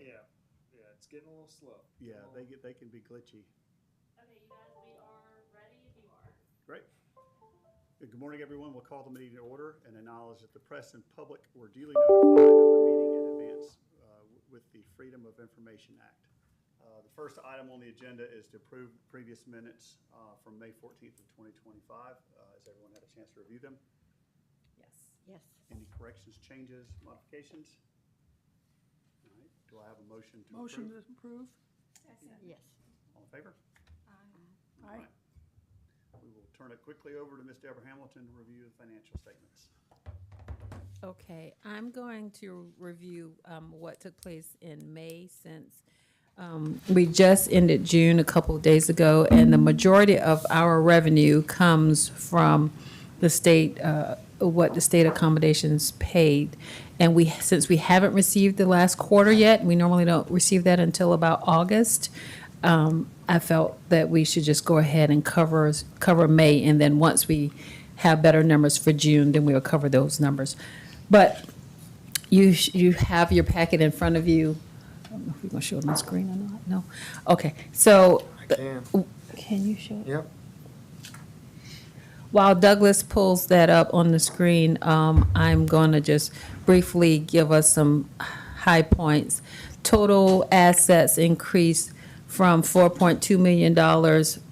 Yeah, it's getting a little slow. Yeah, they can be glitchy. Okay, you guys, we are ready if you are. Great. Good morning, everyone. We'll call the meeting to order and acknowledge that the press and public were duly notified of the meeting in advance with the Freedom of Information Act. The first item on the agenda is to approve previous minutes from May 14th of 2025. Has everyone had a chance to review them? Yes. Yes. Any corrections, changes, modifications? All right. Do I have a motion to Motion approve? to approve? Yes. All in favor? All Aye. right. We will turn it quickly over to Ms. Deborah Hamilton to review the financial statements. Okay, I'm going to review what took place in May since we just ended June a couple of days ago, and the majority of our revenue comes from the state, what the state accommodations paid. And since we haven't received the last quarter yet, we normally don't receive that until about August, I felt that we should just go ahead and cover May, and then once we have better numbers for June, then we'll cover those numbers. But you have your packet in front of you. I don't know if we're going to show it on the screen or not. No? Okay, so. I can. Can you show it? Yep. While Douglas pulls that up on the screen, I'm going to just briefly give us some high points. Total assets increased from $4.2 million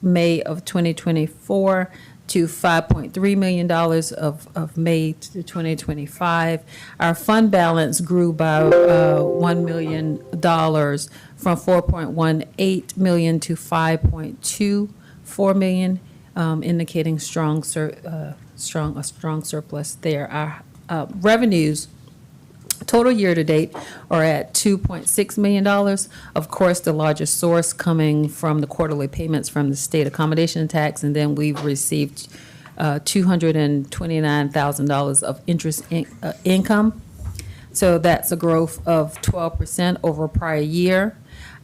May of 2024 to $5.3 million of May to 2025. Our fund balance grew by $1 million from $4.18 million to $5.24 million, indicating a strong surplus there. Our revenues total year-to-date are at $2.6 million. Of course, the largest source coming from the quarterly payments from the state accommodation tax, and then we've received $229,000 of interest income. So that's a growth of 12% over prior year.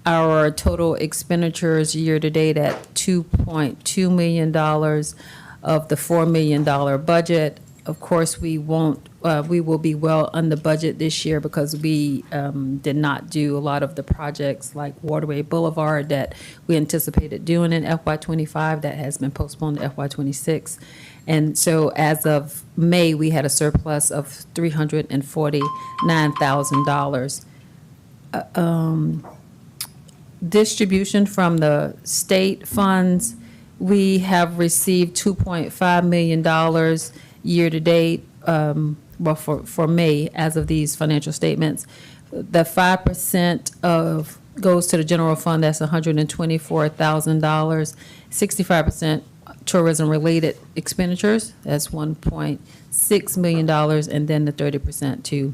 Our total expenditures year-to-date at $2.2 million of the $4 million budget. Of course, we will be well under budget this year because we did not do a lot of the projects like Waterway Boulevard that we anticipated doing in FY25. That has been postponed to FY26. And so as of May, we had a surplus of $349,000. Distribution from the state funds, we have received $2.5 million year-to-date, well, for May, as of these financial statements. The 5% goes to the general fund, that's $124,000. 65% tourism-related expenditures, that's $1.6 million, and then the 30% to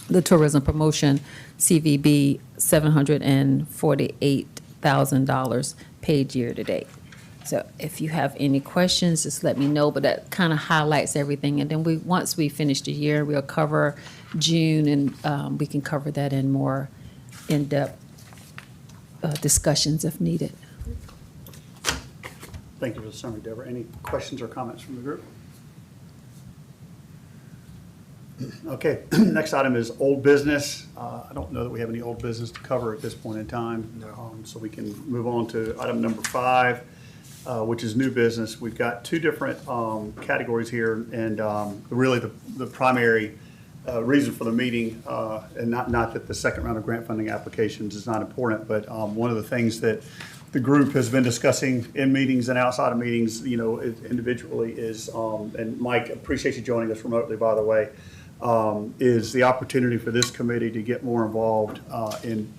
the tourism promotion, CVB, $748,000 paid year-to-date. So if you have any questions, just let me know, but that kind of highlights everything. And then once we finish the year, we'll cover June, and we can cover that in more in-depth discussions if needed. Thank you for the summary, Deborah. Any questions or comments from the group? Okay, next item is old business. I don't know that we have any old business to cover at this point in time. No. So we can move on to item number 5. Which is new business. We've got two different categories here, and really the primary reason for the meeting, and not that the second round of grant funding applications is not important, but one of the things that the group has been discussing in meetings and outside of meetings, individually is, and Mike, appreciate you joining us remotely, by the way, is the opportunity for this committee to get more involved in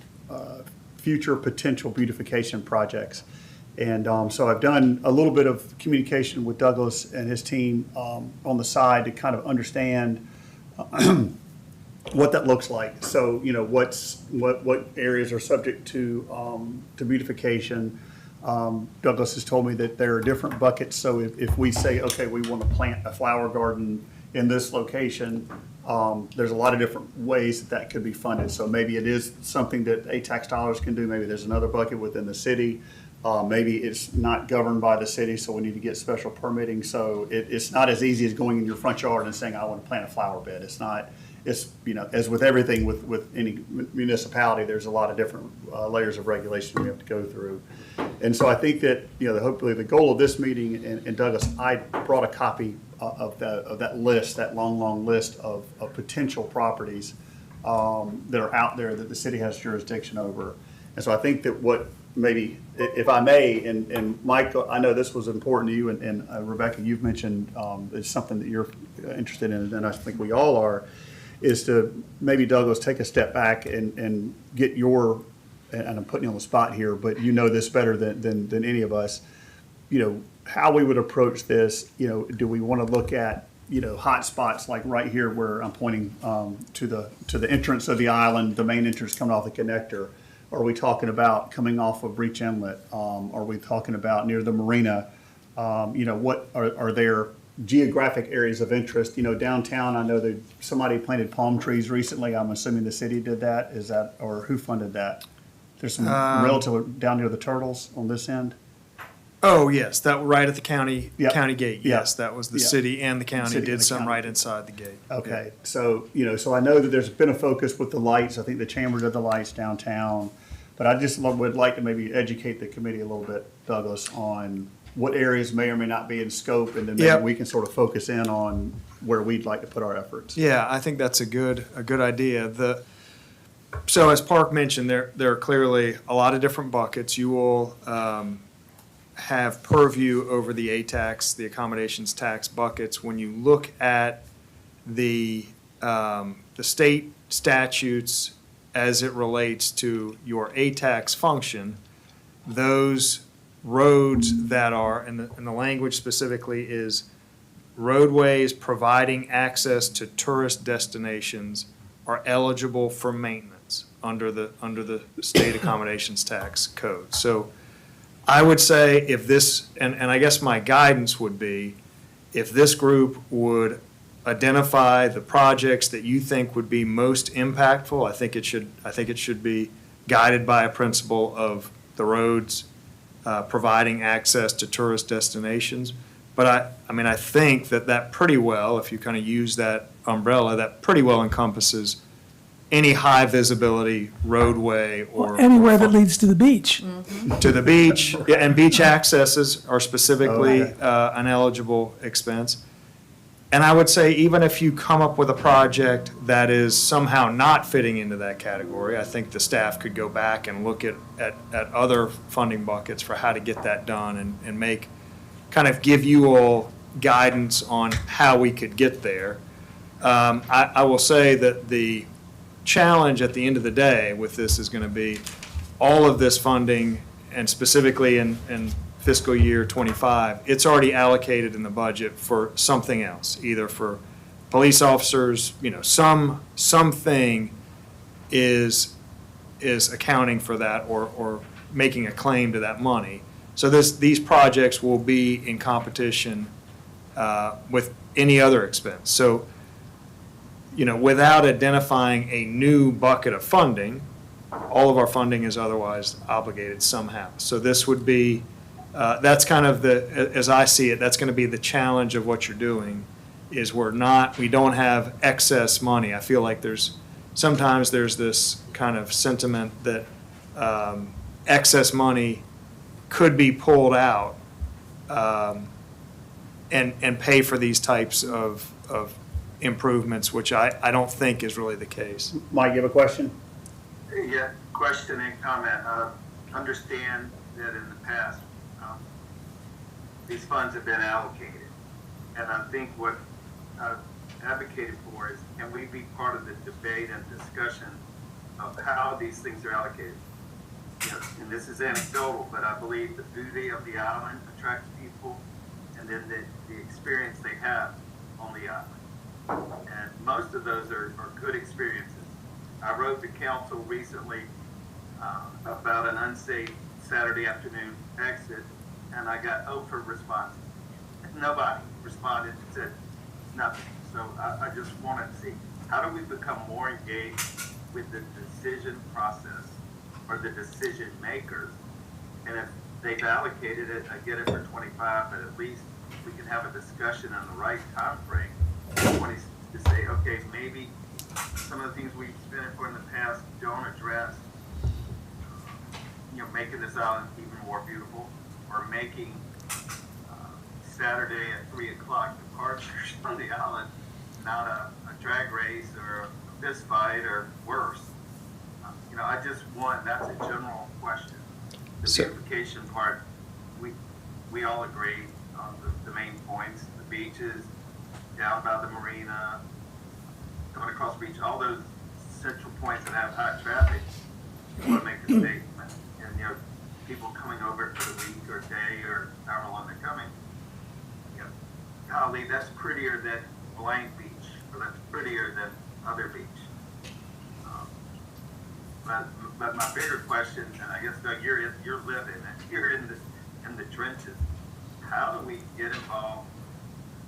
future potential beautification projects. And so I've done a little bit of communication with Douglas and his team on the side to kind of understand what that looks like. So, what areas are subject to beautification. Douglas has told me that there are different buckets. So if we say, okay, we want to plant a flower garden in this location, there's a lot of different ways that could be funded. So maybe it is something that ATAX dollars can do. Maybe there's another bucket within the city. Maybe it's not governed by the city, so we need to get special permitting. So it's not as easy as going in your front yard and saying, I want to plant a flower bed. It's not it's, as with everything with any municipality, there's a lot of different layers of regulation we have to go through. And so I think that, hopefully the goal of this meeting, and Douglas, I brought a copy of that list, that long list of potential properties that are out there that the city has jurisdiction over. And so I think that what maybe, if I may, and Mike, I know this was important to you, and Rebecca, you've mentioned it's something that you're interested in, and I think we all are, is to maybe, Douglas, take a step back and get your, and I'm putting you on the spot here, but you know this better than any of us, how we would approach this. Do we want to look at hot spots like right here where I'm pointing to the entrance of the island, the main entrance coming off the connector? Are we talking about coming off of Breach Inlet? Are we talking about near the marina? What are there geographic areas of interest? Downtown, I know that somebody planted palm trees recently. I'm assuming the city did that. Is that, or who funded that? There's some relative down near the Turtles on this end. Oh, yes, that right at the county Yep. county gate. Yes, that was the Yeah. city and the county City and did the some county. right inside the gate. Okay, so, so I know that there's been a focus with the lights. I think the chamber did the lights downtown. But I just would like to maybe educate the committee a little bit, Douglas, on what areas may or may not be in scope, and then maybe Yep. we can sort of focus in on where we'd like to put our efforts. Yeah, I think that's a good idea. So as Park mentioned, there are clearly a lot of different buckets. You will have purview over the ATAX, the accommodations tax buckets. When you look at the state statutes as it relates to your ATAX function, those roads that are, and the language specifically is roadways providing access to tourist destinations are eligible for maintenance under the state accommodations tax code. So I would say if this, and I guess my guidance would be, if this group would identify the projects that you think would be most impactful, I think it should be guided by a principle of the roads providing access to tourist destinations. But I think that pretty well, if you kind of use that umbrella, that pretty well encompasses any high visibility roadway or Anywhere that leads to the beach. to the beach, yeah, and beach accesses are specifically an eligible expense. And I would say even if you come up with a project that is somehow not fitting into that category, I think the staff could go back and look at other funding buckets for how to get that done and kind of give you all guidance on how we could get there. I will say that the challenge at the end of the day with this is going to be all of this funding, and specifically in fiscal year '25, it's already allocated in the budget for something else, either for police officers, something is accounting for that or making a claim to that money. So these projects will be in competition with any other expense. So, without identifying a new bucket of funding, all of our funding is otherwise obligated somehow. So this would be, that's kind of as I see it, that's going to be the challenge of what you're doing, is we don't have excess money. I feel like sometimes there's this kind of sentiment that excess money could be pulled out and pay for these types of improvements, which I don't think is really the case. Mike, you have a question? Yeah, question and comment. Understand that in the past, these funds have been allocated. And I think what I've advocated for is, can we be part of the debate and discussion of how these things are allocated? And this is anecdotal, but I believe the beauty of the island attracts people, and then the experience they have on the island. And most of those are good experiences. I wrote to council recently about an unsafe Saturday afternoon exit, and I got 0 for responses. Nobody responded and said nothing. So I just want to see, how do we become more engaged with the decision process or the decision makers? And if they've allocated it, I get it for 25, but at least we can have a discussion on the right time frame to say, okay, maybe some of the things we've spent it for in the past don't address, making this island even more beautiful, or making Saturday at 3 o'clock departures on the island not a drag race or a fist fight or worse. I just want, that's a general question. The beautification part, we all agree on the main points, the beaches, down by the marina, going across the beach, all those central points that have high traffic. You want to make a statement, and people coming over for the week or day or however long they're coming. Golly, that's prettier than blank beach, or that's prettier than other beach. But my bigger question, and I guess Doug, you're living it, you're in the trenches. How do we get involved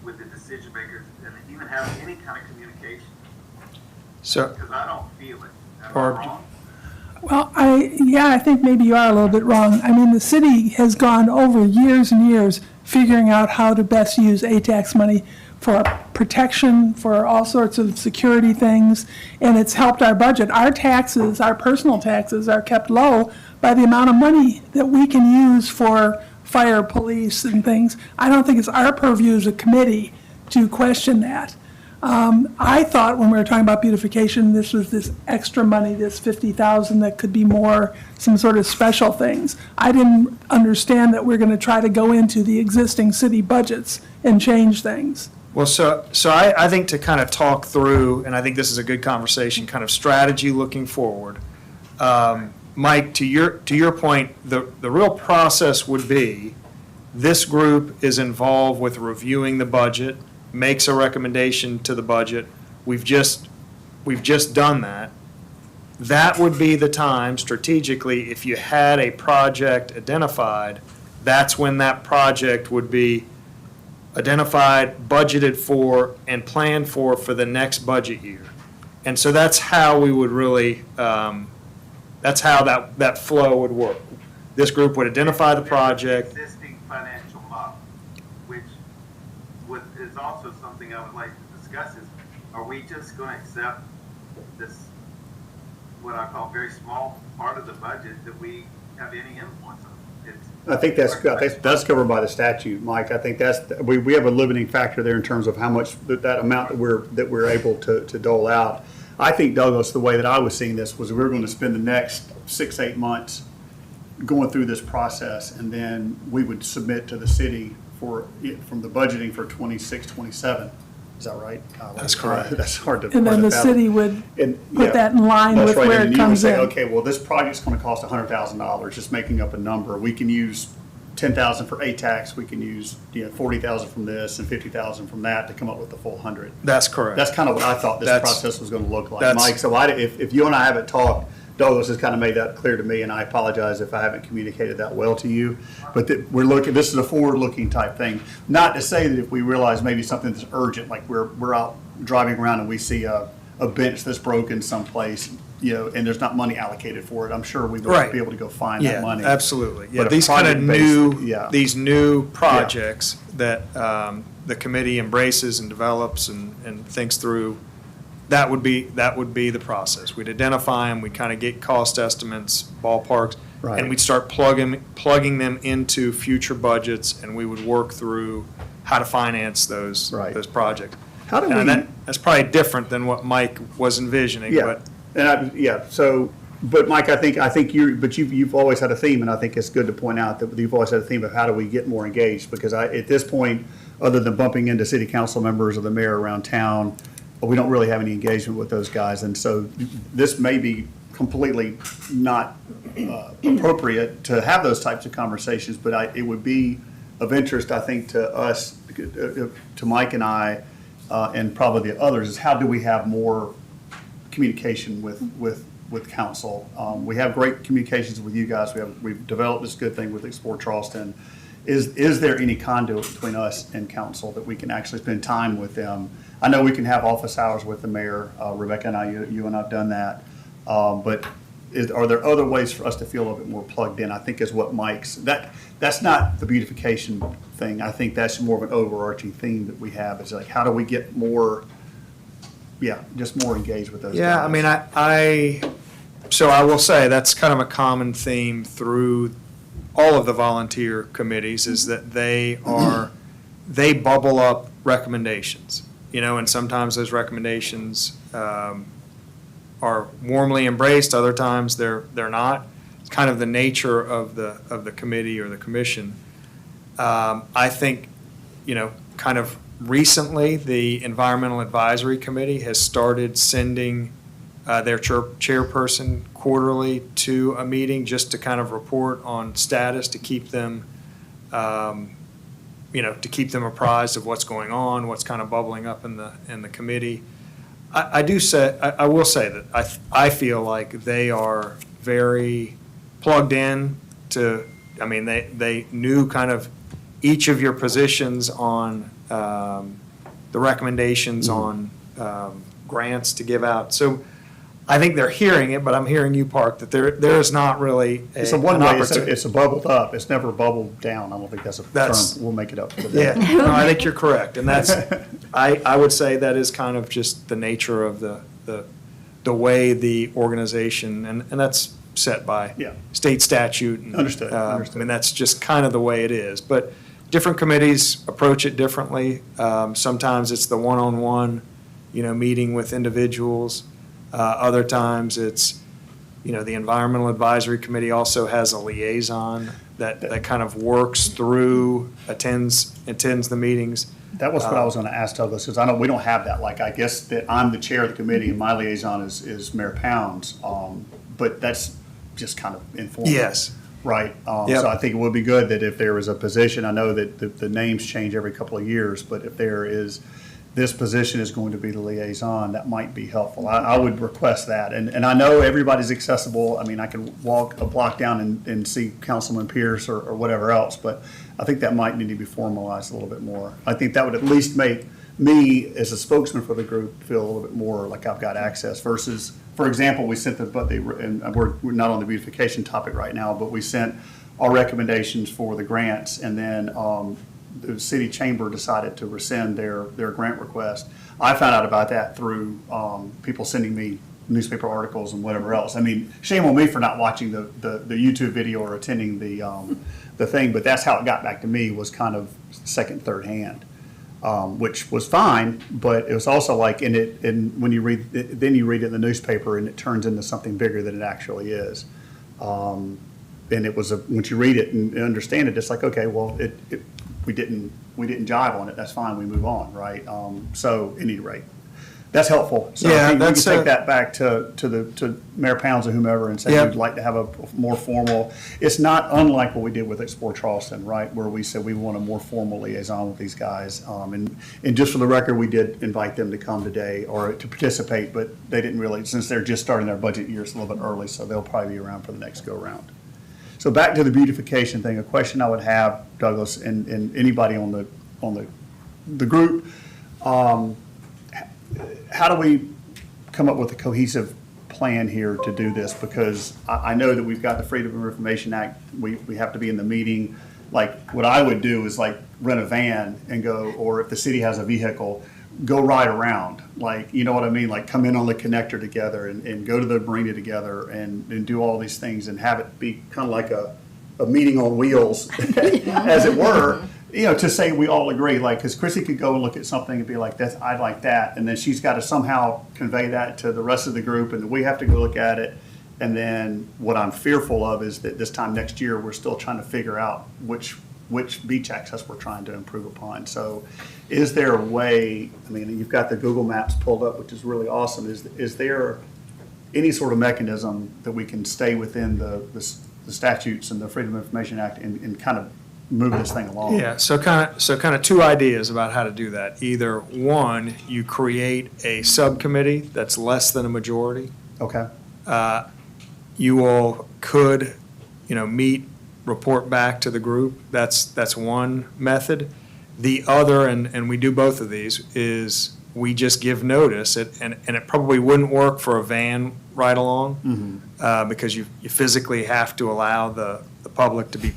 with the decision makers and even have any kind of communication? Because I don't feel it. Am I wrong? Well, I think maybe you are a little bit wrong. I mean, the city has gone over years and years figuring out how to best use ATAX money for protection, for all sorts of security things, and it's helped our budget. Our taxes, our personal taxes, are kept low by the amount of money that we can use for fire, police, and things. I don't think it's our purview as a committee to question that. I thought when we were talking about beautification, this was this extra money, this $50,000 that could be more, some sort of special things. I didn't understand that we're going to try to go into the existing city budgets and change things. Well, so I think to kind of talk through, and I think this is a good conversation, kind of strategy looking forward. Mike, to your point, the real process would be this group is involved with reviewing the budget, makes a recommendation to the budget. We've just done that. That would be the time strategically, if you had a project identified, that's when that project would be identified, budgeted for, and planned for the next budget year. And so that's how we would really, that's how that flow would work. This group would identify the project. Existing financial model, which is also something I would like to discuss is, are we just going to accept this, what I call very small part of the budget that we have any influence on? I think that's covered by the statute, Mike. I think we have a limiting factor there in terms of how much that amount that we're able to dole out. I think, Douglas, the way that I was seeing this was we were going to spend the next 6-8 months going through this process, and then we would submit to the city from the budgeting for 26, 27. Is that right? That's correct. That's hard to. And then the city would put that in line with where it comes in. Okay, well, this project's going to cost $100,000, just making up a number. We can use $10,000 for ATAX. We can use $40,000 from this and $50,000 from that to come up with the full 100. That's correct. That's kind of what I thought this process was going to look like, that's- Mike. So if you and I haven't talked, Douglas has kind of made that clear to me, and I apologize if I haven't communicated that well to you. But this is a forward-looking type thing. Not to say that if we realize maybe something that's urgent, like we're out driving around and we see a bench that's broken someplace, and there's not money allocated for it, I'm sure we would be able to go find that money. Absolutely. Yeah, But these kind of these new Yeah. projects that the committee embraces and develops and thinks through, that would be the process. We'd identify them, we'd kind of get cost estimates, ballparks, Right. and we'd start plugging them into future budgets, and we would work through how to finance those projects. How do And we? that's probably different than what Mike was envisioning, Yeah, but so, but Mike, I think you've always had a theme, and I think it's good to point out that you've always had a theme of how do we get more engaged, because at this point, other than bumping into city council members or the mayor around town, we don't really have any engagement with those guys, and so this may be completely not appropriate to have those types of conversations, but it would be of interest, I think, to us, to Mike and I, and probably the others, is how do we have more communication with council? We have great communications with you guys. We've developed this good thing with Explore Charleston. Is there any conduit between us and council that we can actually spend time with them? I know we can have office hours with the mayor. Rebecca and I, you and I have done that. But are there other ways for us to feel a little bit more plugged in? I think is what Mike's, that's not the beautification thing. I think that's more of an overarching theme that we have, is like, how do we get more yeah, just more engaged with those Yeah, guys. I mean, so I will say that's kind of a common theme through all of the volunteer committees is that they bubble up recommendations, and sometimes those recommendations are warmly embraced, other times they're not. It's kind of the nature of the committee or the commission. I think, kind of recently, the Environmental Advisory Committee has started sending their chairperson quarterly to a meeting just to kind of report on status, to keep them, to keep them apprised of what's going on, what's kind of bubbling up in the committee. I will say that I feel like they are very plugged in to, I mean, they knew kind of each of your positions on the recommendations on grants to give out. So I think they're hearing it, but I'm hearing you, Park, that there is not really So one way, it's a bubbled up, it's never bubbled down. I don't think that's a term, we'll make it up for Yeah, that. no, I think you're correct, and that's, I would say that is kind of just the nature of the way the organization, and that's set by Yeah. state statute. And, Understood, I understood. mean, that's just kind of the way it is, but different committees approach it differently. Sometimes it's the one-on-one, meeting with individuals. Other times it's, the Environmental Advisory Committee also has a liaison that kind of works through, attends the meetings. That was what I was gonna ask Douglas, because we don't have that, like, I guess that I'm the chair of the committee and my liaison is Mayor Pounds, but that's just kind of informal. Yes. Right, Yep. so I think it would be good that if there was a position, I know that the names change every couple of years, but if there is, this position is going to be the liaison, that might be helpful. I would request that, and I know everybody's accessible, I mean, I can walk a block down and see Councilman Pierce or whatever else, but I think that might need to be formalized a little bit more. I think that would at least make me, as a spokesman for the group, feel a little bit more like I've got access versus, for example, we sent and we're not on the beautification topic right now, but we sent our recommendations for the grants, and then the city chamber decided to rescind their grant request. I found out about that through people sending me newspaper articles and whatever else. I mean, shame on me for not watching the YouTube video or attending the thing, but that's how it got back to me, was kind of second, third hand. Which was fine, but it was also like, and when you read, then you read it in the newspaper and it turns into something bigger than it actually is. And it was once you read it and understand it, it's like, okay, well, we didn't jive on it. That's fine. We move on, right? So at any rate, that's helpful. So Yeah, I think we can that's take that back to Mayor Pounds or whomever and say Yep. we'd like to have a more formal. It's not unlike what we did with Explore Charleston, right? Where we said we want a more formal liaison with these guys. And just for the record, we did invite them to come today or to participate, but they didn't really, since they're just starting their budget year, it's a little bit early, so they'll probably be around for the next go around. So back to the beautification thing, a question I would have, Douglas, and anybody on the group, how do we come up with a cohesive plan here to do this? Because I know that we've got the Freedom of Information Act, we have to be in the meeting. Like, what I would do is like rent a van and go, or if the city has a vehicle, go ride around. Like, you know what I mean? Like, come in on the connector together and go to the marina together and do all these things and have it be kind of like a meeting on wheels, as it were. To say we all agree, like, because Chrissy could go and look at something and be like, "That's, I'd like that," and then she's got to somehow convey that to the rest of the group, and we have to go look at it. And then what I'm fearful of is that this time next year, we're still trying to figure out which beach access we're trying to improve upon. So is there a way, I mean, you've got the Google Maps pulled up, which is really awesome. Is there any sort of mechanism that we can stay within the statutes and the Freedom of Information Act and kind of move this thing along? Yeah, so kind of two ideas about how to do that. Either one, you create a subcommittee that's less than a majority. Okay. You all could, meet, report back to the group. That's one method. The other, and we do both of these, is we just give notice, and it probably wouldn't work for a van ride along, because you physically have to allow the public to be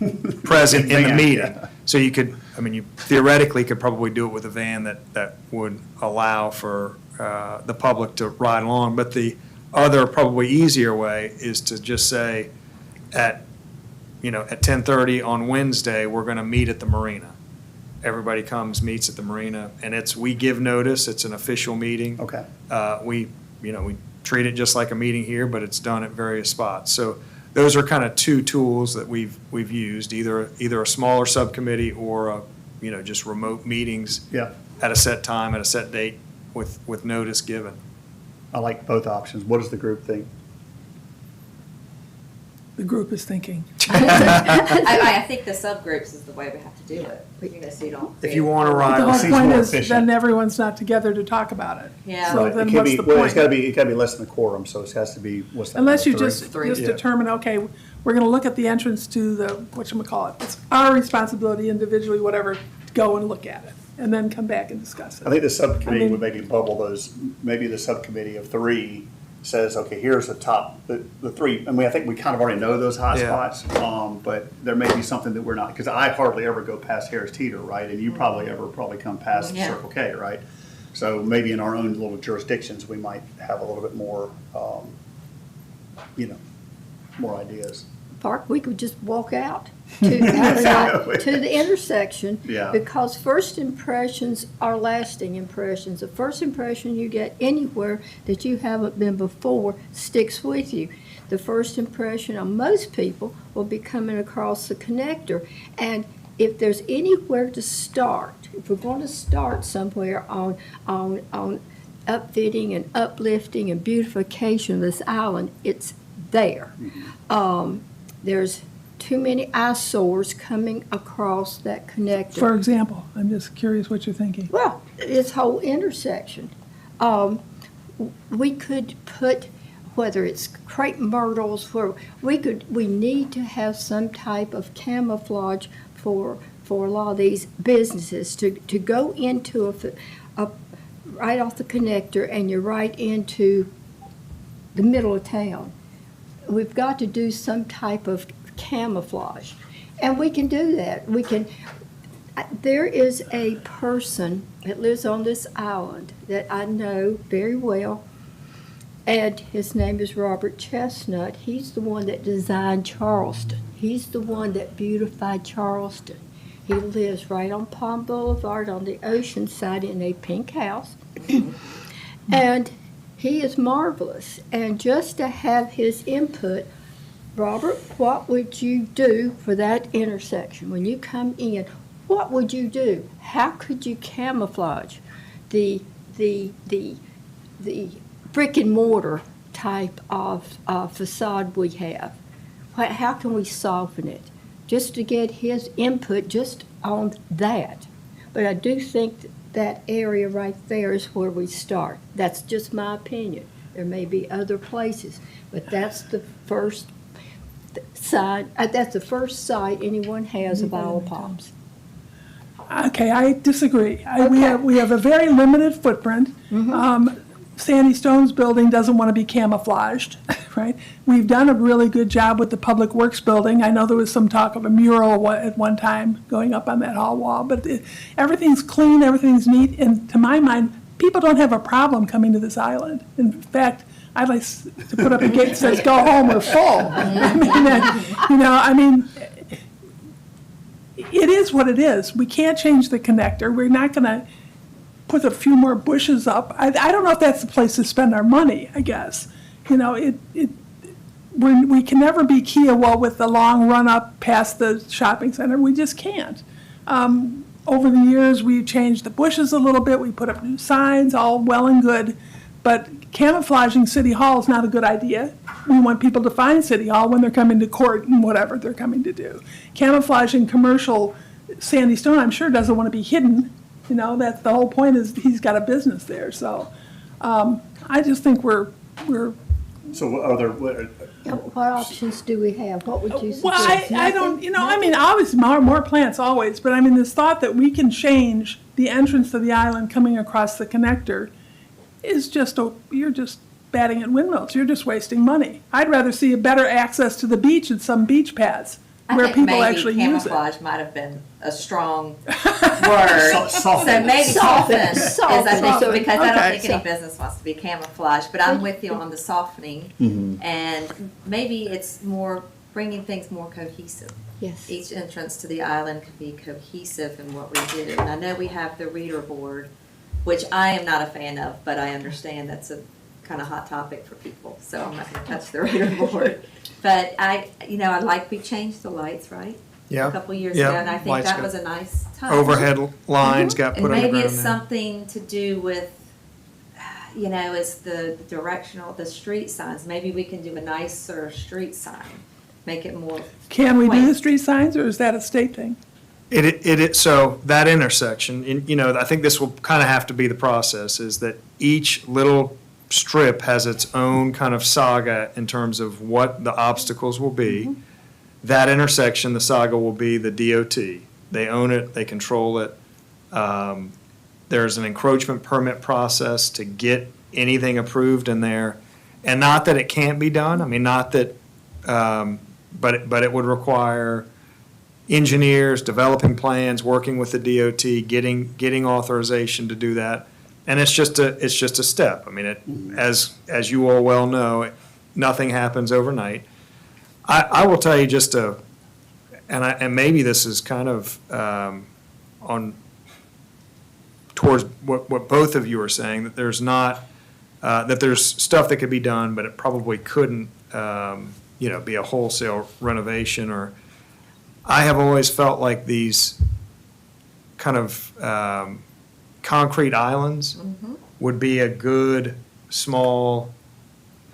present in the Van, meeting. yeah. So you theoretically could probably do it with a van that would allow for the public to ride along. But the other, probably easier way is to just say at 10:30 on Wednesday, we're going to meet at the marina. Everybody comes, meets at the marina, and we give notice, it's an official meeting. Okay. We treat it just like a meeting here, but it's done at various spots. So those are kind of two tools that we've used, either a smaller subcommittee or just remote meetings Yeah, at a set time, at a set date with notice given. I like both options. What does the group think? The group is thinking. I think the subgroups is the way we have to do it. So you don't. If you want to The ride, whole seems point more is efficient. then everyone's not together to talk about it. Yeah. So Right. then It can't what's be, the well, it's point? gotta be less than a quorum, so it has to be, what's that? Unless you number, just Three. Yeah. determine, okay, we're gonna look at the entrance to the, whatchamacallit, it's our responsibility individually, whatever, to go and look at it, and then come back and discuss I it. think the subcommittee I mean- would maybe bubble those, maybe the subcommittee of three says, okay, here's the top, the three, I mean, I think we kind of already know those hot Yeah. spots, but there may be something that we're not, because I hardly ever go past Harris Teeter, right? And you probably come past Yeah. Circle K, right? So maybe in our own little jurisdictions, we might have a little bit more, more ideas. Park, we could just walk out to the intersection. Yeah. Because first impressions are lasting impressions. The first impression you get anywhere that you haven't been before sticks with you. The first impression on most people will be coming across the connector. And if there's anywhere to start, if we're going to start somewhere on upfitting and uplifting and beautification of this island, it's there. There's too many eyesores coming across that connector. For example, I'm just curious what you're thinking. Well, this whole intersection. We could put, whether it's crepe myrtles, where we need to have some type of camouflage for a lot of these businesses to go into a right off the connector and you're right into the middle of town. We've got to do some type of camouflage, and we can do that. There is a person that lives on this island that I know very well, and his name is Robert Chestnut. He's the one that designed Charleston. He's the one that beautified Charleston. He lives right on Palm Boulevard on the ocean side in a pink house, and he is marvelous. And just to have his input, Robert, what would you do for that intersection? When you come in, what would you do? How could you camouflage the brick and mortar type of facade we have? How can we soften it? Just to get his input just on that. But I do think that area right there is where we start. That's just my opinion. There may be other places, but that's the first side. That's the first sight anyone has of Owl Palms. Okay, I disagree. Okay. We have a very limited footprint. Sandy Stone's building doesn't want to be camouflaged, right? We've done a really good job with the Public Works building. I know there was some talk of a mural at one time going up on that hall wall, but everything's clean, everything's neat, and to my mind, people don't have a problem coming to this island. In fact, I'd like to put up a gate that says, "Go home, we're full." I mean, it is what it is. We can't change the connector. We're not going to put a few more bushes up. I don't know if that's the place to spend our money, I guess. We can never be Kiowa with the long run up past the shopping center. We just can't. Over the years, we've changed the bushes a little bit. We put up new signs, all well and good. But camouflaging City Hall is not a good idea. We want people to find City Hall when they're coming to court and whatever they're coming to do. Camouflaging commercial Sandy Stone, I'm sure, doesn't want to be hidden. That's the whole point, is he's got a business there. So I just think we're. So what other, What options do we have? What would you suggest? Well, I don't, obviously more plants always, but this thought that we can change the entrance to the island coming across the connector is just, you're just batting at windmills. You're just wasting money. I'd rather see a better access to the beach and some beach paths I where think people maybe actually use it. camouflage might have been a strong word. Soften. So maybe soften is, I think, Soften. because I don't Okay. think any business wants to be camouflage, but I'm with you on the softening. And maybe it's more, bringing things more cohesive. Yes. Each entrance to the island could be cohesive in what we do. And I know we have the reader board, which I am not a fan of, but I understand that's a kind of hot topic for people, so I'm not gonna touch the reader board. But we changed the lights, right? Yeah. A couple years Yeah, ago, and I think lights that got- was a nice touch. Overhead lines got And put maybe underground it's now. something to do with, it's the directional, the street signs. Maybe we can do a nicer street sign, make it more. Can we do the quaint. street signs, or is that a state thing? So that intersection, I think this will kind of have to be the process, is that each little strip has its own kind of saga in terms of what the obstacles will be. That intersection, the saga will be the DOT. They own it, they control it. There's an encroachment permit process to get anything approved in there. And not that it can't be done, I mean, not that, but it would require engineers, developing plans, working with the DOT, getting authorization to do that. And it's just a step. I mean, as you all well know, nothing happens overnight. I will tell you and maybe this is kind of towards what both of you are saying, that there's not, that there's stuff that could be done, but it probably couldn't, be a wholesale renovation. Or I have always felt like these kind of concrete islands would be a good small,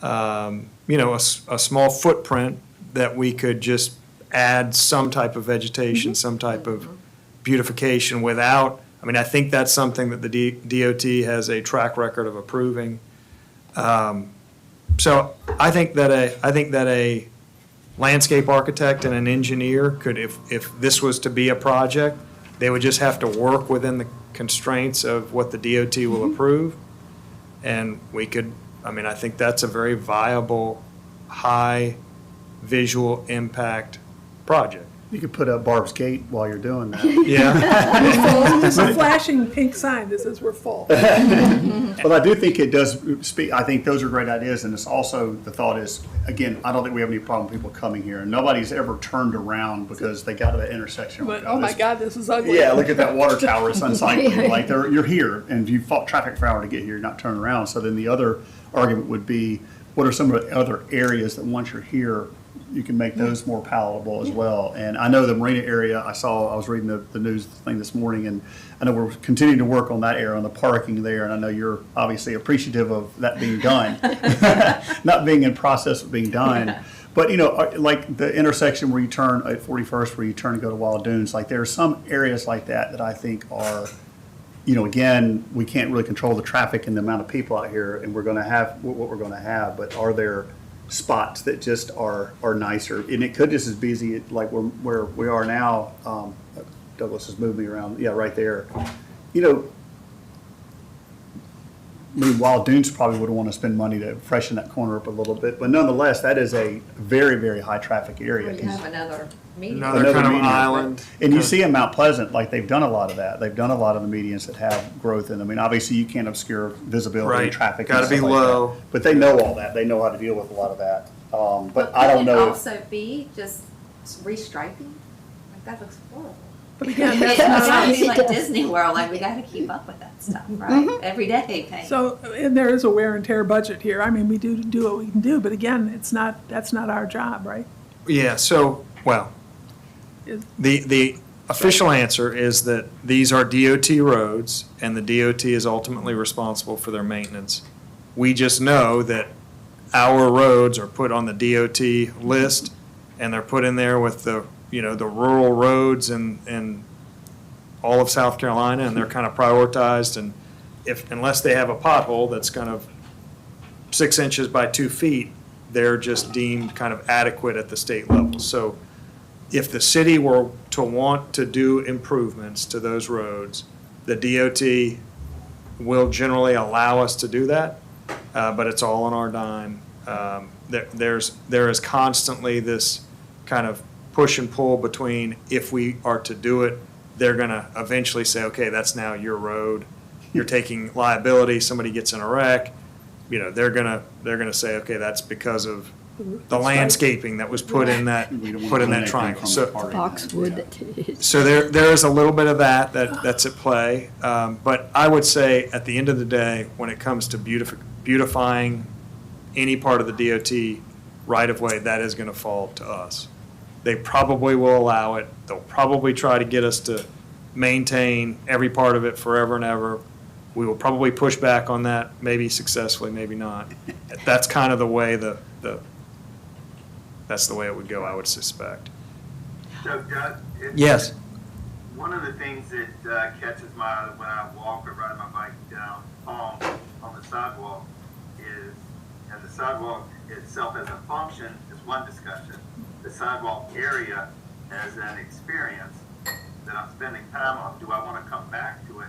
a small footprint that we could just add some type of vegetation, some type of beautification without, I think that's something that the DOT has a track record of approving. So I think that a landscape architect and an engineer could, if this was to be a project, they would just have to work within the constraints of what the DOT will approve. And we could, I think that's a very viable, high visual impact project. You could put up Barb's Gate while you're doing that. Yeah. There's a flashing pink sign that says we're full. But I do think it does speak, I think those are great ideas, and it's also, the thought is, again, I don't think we have any problem with people coming here. Nobody's ever turned around because they got to that intersection. But, oh my God, this is ugly. Yeah, look at that water tower, it's unsightly. Like, you're here, and you fought traffic for an hour to get here, you're not turning around. So then the other argument would be, what are some of the other areas that once you're here, you can make those more palatable as well? And I know the marina area, I was reading the news thing this morning, and I know we're continuing to work on that area, on the parking there, and I know you're obviously appreciative of that being done, not being in process of being done. But, like the intersection where you turn at 41st, where you turn and go to Wild Dunes, like there are some areas like that I think are, again, we can't really control the traffic and the amount of people out here, and we're going to have what we're going to have, but are there spots that just are nicer? And it could just as be easy, like where we are now. Douglas has moved me around. Yeah, right there. Wild Dunes probably would want to spend money to freshen that corner up a little bit, but nonetheless, that is a very, very high traffic area. We have another meeting. Another kind of median. island. And you see in Mount Pleasant, like they've done a lot of that. They've done a lot of the medians that have growth in them. Obviously you can't obscure visibility and Right. traffic. Gotta and be stuff like that. low. But they know all that. They know how to deal with a lot of that. But I don't Could it know. also be just restriping? Like, that looks horrible. But again, It's that's not not, be like Disney World, like we gotta keep up with that stuff, right? Every day paint. so, and there is a wear and tear budget here. We do what we can do, but again, that's not our job, right? Yeah, so, well, Is- the official answer is that these are DOT roads, and the DOT is ultimately responsible for their maintenance. We just know that our roads are put on the DOT list, and they're put in there with the rural roads and all of South Carolina, and they're kind of prioritized, and unless they have a pothole that's kind of 6 inches by 2 feet, they're just deemed kind of adequate at the state level. So if the city were to want to do improvements to those roads, the DOT will generally allow us to do that, but it's all on our dime. There is constantly this kind of push and pull between if we are to do it, they're gonna eventually say, okay, that's now your road. You're taking liability, somebody gets in a wreck, you know, they're gonna say, okay, that's because of the landscaping that was put in that, We don't want put in that anything triangle. from So, the party. Boxwood that it is. so there is a little bit of that's at play. But I would say, at the end of the day, when it comes to beautifying any part of the DOT right-of-way, that is gonna fall to us. They probably will allow it. They'll probably try to get us to maintain every part of it forever and ever. We will probably push back on that, maybe successfully, maybe not. That's kind of the way that's the way it would go, I would suspect. So, Doug? Yes. One of the things that catches my eye when I walk or ride my bike down on the sidewalk is, and the sidewalk itself as a function is one discussion. The sidewalk area as an experience that I'm spending time on, do I want to come back to it?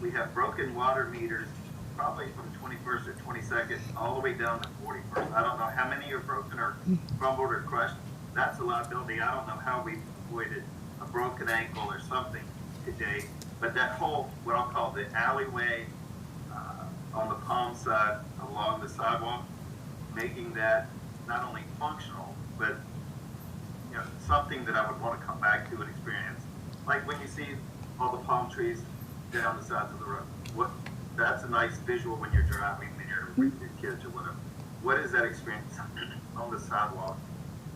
We have broken water meters probably from 21st or 22nd all the way down to 41st. I don't know how many are broken or crumbled or crushed. That's a liability. I don't know how we avoided a broken ankle or something today. But that whole, what I'll call the alleyway on the Palm side along the sidewalk, making that not only functional, but you know, something that I would want to come back to and experience. Like when you see all the palm trees down the sides of the road. That's a nice visual when you're driving and you're with your kids or whatever. What is that experience on the sidewalk?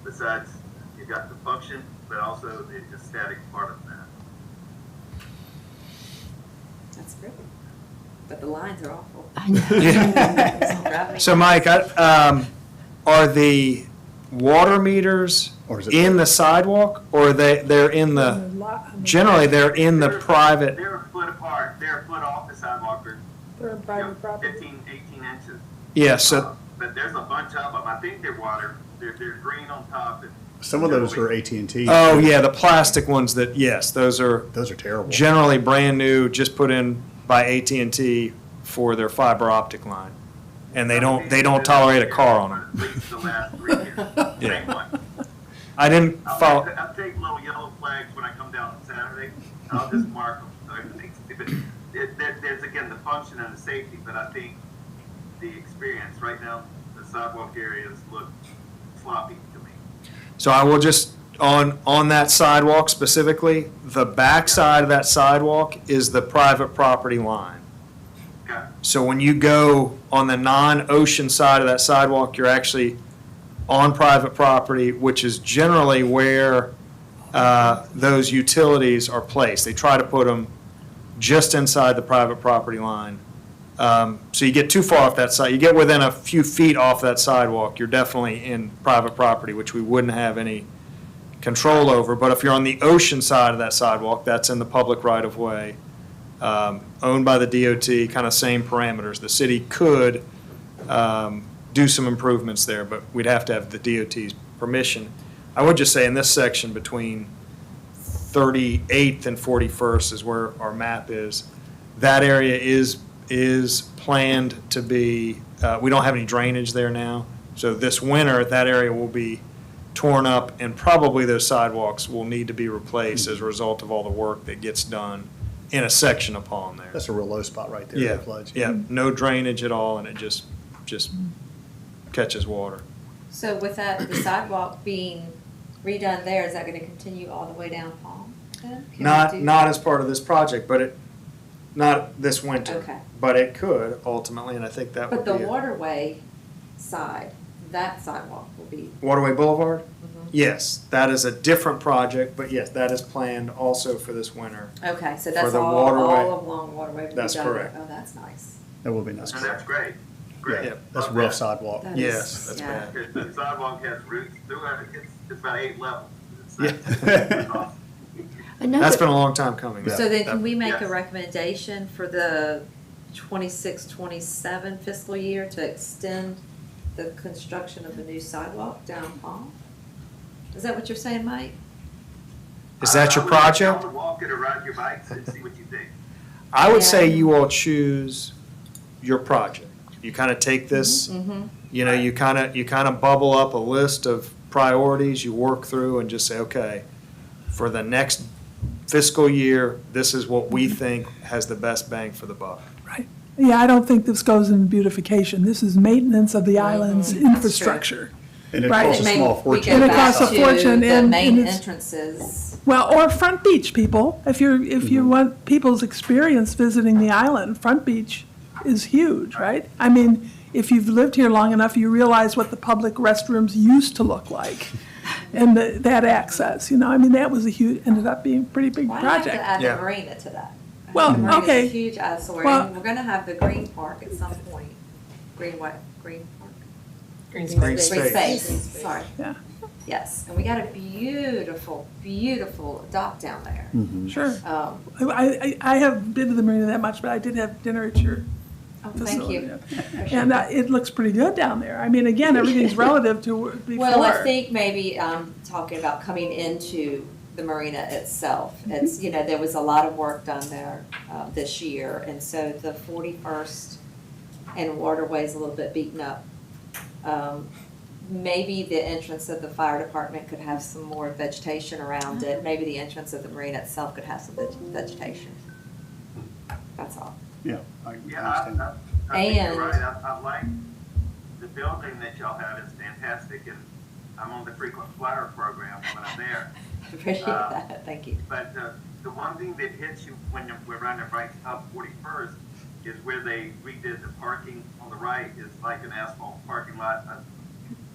Besides, you got the function, but also the aesthetic part of that. That's great. But the lines are awful. I know. Drive me So, nuts. Mike, are the water meters Or is it- in the sidewalk, or they're in the, generally, they're in the private? They're a foot apart. They're a foot off the sidewalk. They're You know, 15, 18 inches. Yeah, so, But there's a bunch of them. I think they're water. They're green on top. And Some of those are AT&T. oh, yeah, the plastic ones that, yes, those are Those are terrible. generally brand new, just put in by AT&T for their fiber optic line. And they don't tolerate a car on them. At least the last 3 years. Yeah. Same one. I didn't follow, I'll take little yellow flags when I come down on Saturday. I'll just mark them. So everything's, there's again the function and the safety, but I think the experience right now, the sidewalk areas look sloppy to me. so I will just, on that sidewalk specifically, the back side of that sidewalk is the private property line. Okay. So when you go on the non-ocean side of that sidewalk, you're actually on private property, which is generally where those utilities are placed. They try to put them just inside the private property line. So you get too far off that side, you get within a few feet off that sidewalk, you're definitely in private property, which we wouldn't have any control over. But if you're on the ocean side of that sidewalk, that's in the public right-of-way, owned by the DOT, kind of same parameters. The city could do some improvements there, but we'd have to have the DOT's permission. I would just say in this section between 38th and 41st is where our map is. That area is planned to be, we don't have any drainage there now. So this winter, that area will be torn up and probably those sidewalks will need to be replaced as a result of all the work that gets done in a section of Palm there. That's a real low spot right there. Yeah, that floods. yeah, no drainage at all and it just catches water. So with that, the sidewalk being redone there, is that gonna continue all the way down Palm then? Can we Not, do- not as part of this project, but not this winter. Okay. But it could ultimately, and I think that would But be the it. waterway side, that sidewalk will be, Waterway Boulevard? Mhm. Yes, that is a different project, but yes, that is planned also for this winter. okay, so that's the all waterway. along Waterway will be That's done. correct. Oh, that's nice. That will be nice. And that's great. Great. Yeah, that's a rough sidewalk. That is- Yes, that's yeah. bad. Because the sidewalk has roots through it. It's about 8 levels. Yeah. It's awesome. That's been a long time coming. So then can we make a Yes. recommendation for the 26-27 fiscal year to extend the construction of the new sidewalk down Palm? Is that what you're saying, Mike? Is that your I would let project? y'all walk it or ride your bikes and see what you think. I would say Yeah. you all choose your project. You kind of take this, Mm-hmm. you know, you kind of bubble up a list of priorities, you work through and just say, okay, for the next fiscal year, this is what we think has the best bang for the buck. Right. Yeah, I don't think this goes in beautification. This is maintenance of the island's infrastructure. And it Right. costs a Maybe small we fortune. And go it back costs a to fortune, the and main it's- entrances. Well, or Front Beach, people. If you want people's experience visiting the island, Front Beach is huge, right? I mean, if you've lived here long enough, you realize what the public restrooms used to look like. And that access, I mean, that was ended up being a pretty big Why not have project. to add Yeah. the marina to that? Well, The marina's okay. a huge eyesore, Well- and we're gonna have the green park at some point. Green what? Green park? Green Green space. space, sorry. Yeah, Yes, and we got a beautiful, beautiful dock down there. sure. Um, I haven't been to the marina that much, but I did have dinner at your oh, thank facility. you. And it looks pretty good down there. I mean, again, everything's relative to before. Well, I think maybe talking about coming into the marina itself. It's, there was a lot of work done there this year, and so the 41st and waterway is a little bit beaten up. Maybe the entrance of the fire department could have some more vegetation around it. Maybe the entrance of the marina itself could have some vegetation. That's all. Yeah, I Yeah, understand. I think And- you're right. I like the building that y'all have is fantastic, and I'm on the frequent flyer program when I'm there. Appreciate that, thank you. But the one thing that hits you when we're running right up 41st is where they redid the parking on the right is like an asphalt parking lot.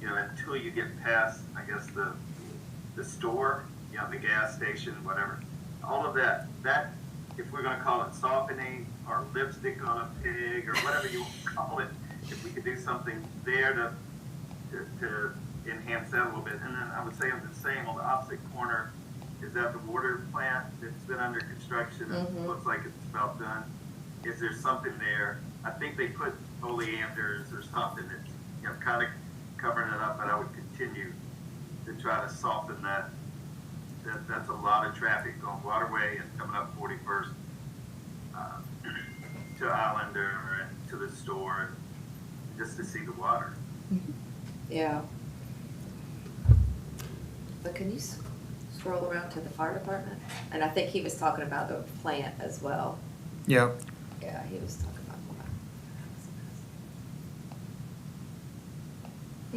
Until you get past, I guess, the store, the gas station, whatever. All of that, if we're gonna call it softening or lipstick on a pig or whatever you want to call it, if we could do something there to enhance that a little bit. And then I would say on the same, on the opposite corner, is that the water plant that's been under construction and looks like it's about done? Is there something there? I think they put oleanders or something that's, kind of covering it up, but I would continue to try to soften that. That's a lot of traffic on Waterway and coming up 41st to Islander and to the store, just to see the water. Yeah. But can you scroll around to the fire department? And I think he was talking about the plant as well. Yeah. Yeah, he was talking about that.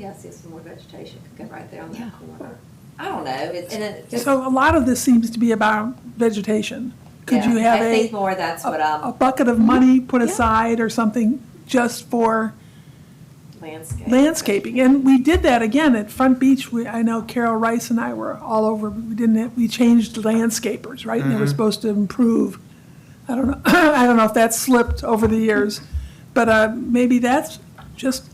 Yeah, I see some more vegetation could go right there on that corner. I don't know, and it just. So a lot of this seems to be about vegetation. Could yeah, you have I think more that's what a bucket of money put aside or something just for landscaping? And we did that again at Front Beach. I know Carol Rice and I were all over. We changed landscapers, right? And they were supposed to improve. I don't know. I don't know if that's slipped over the years, but maybe that's just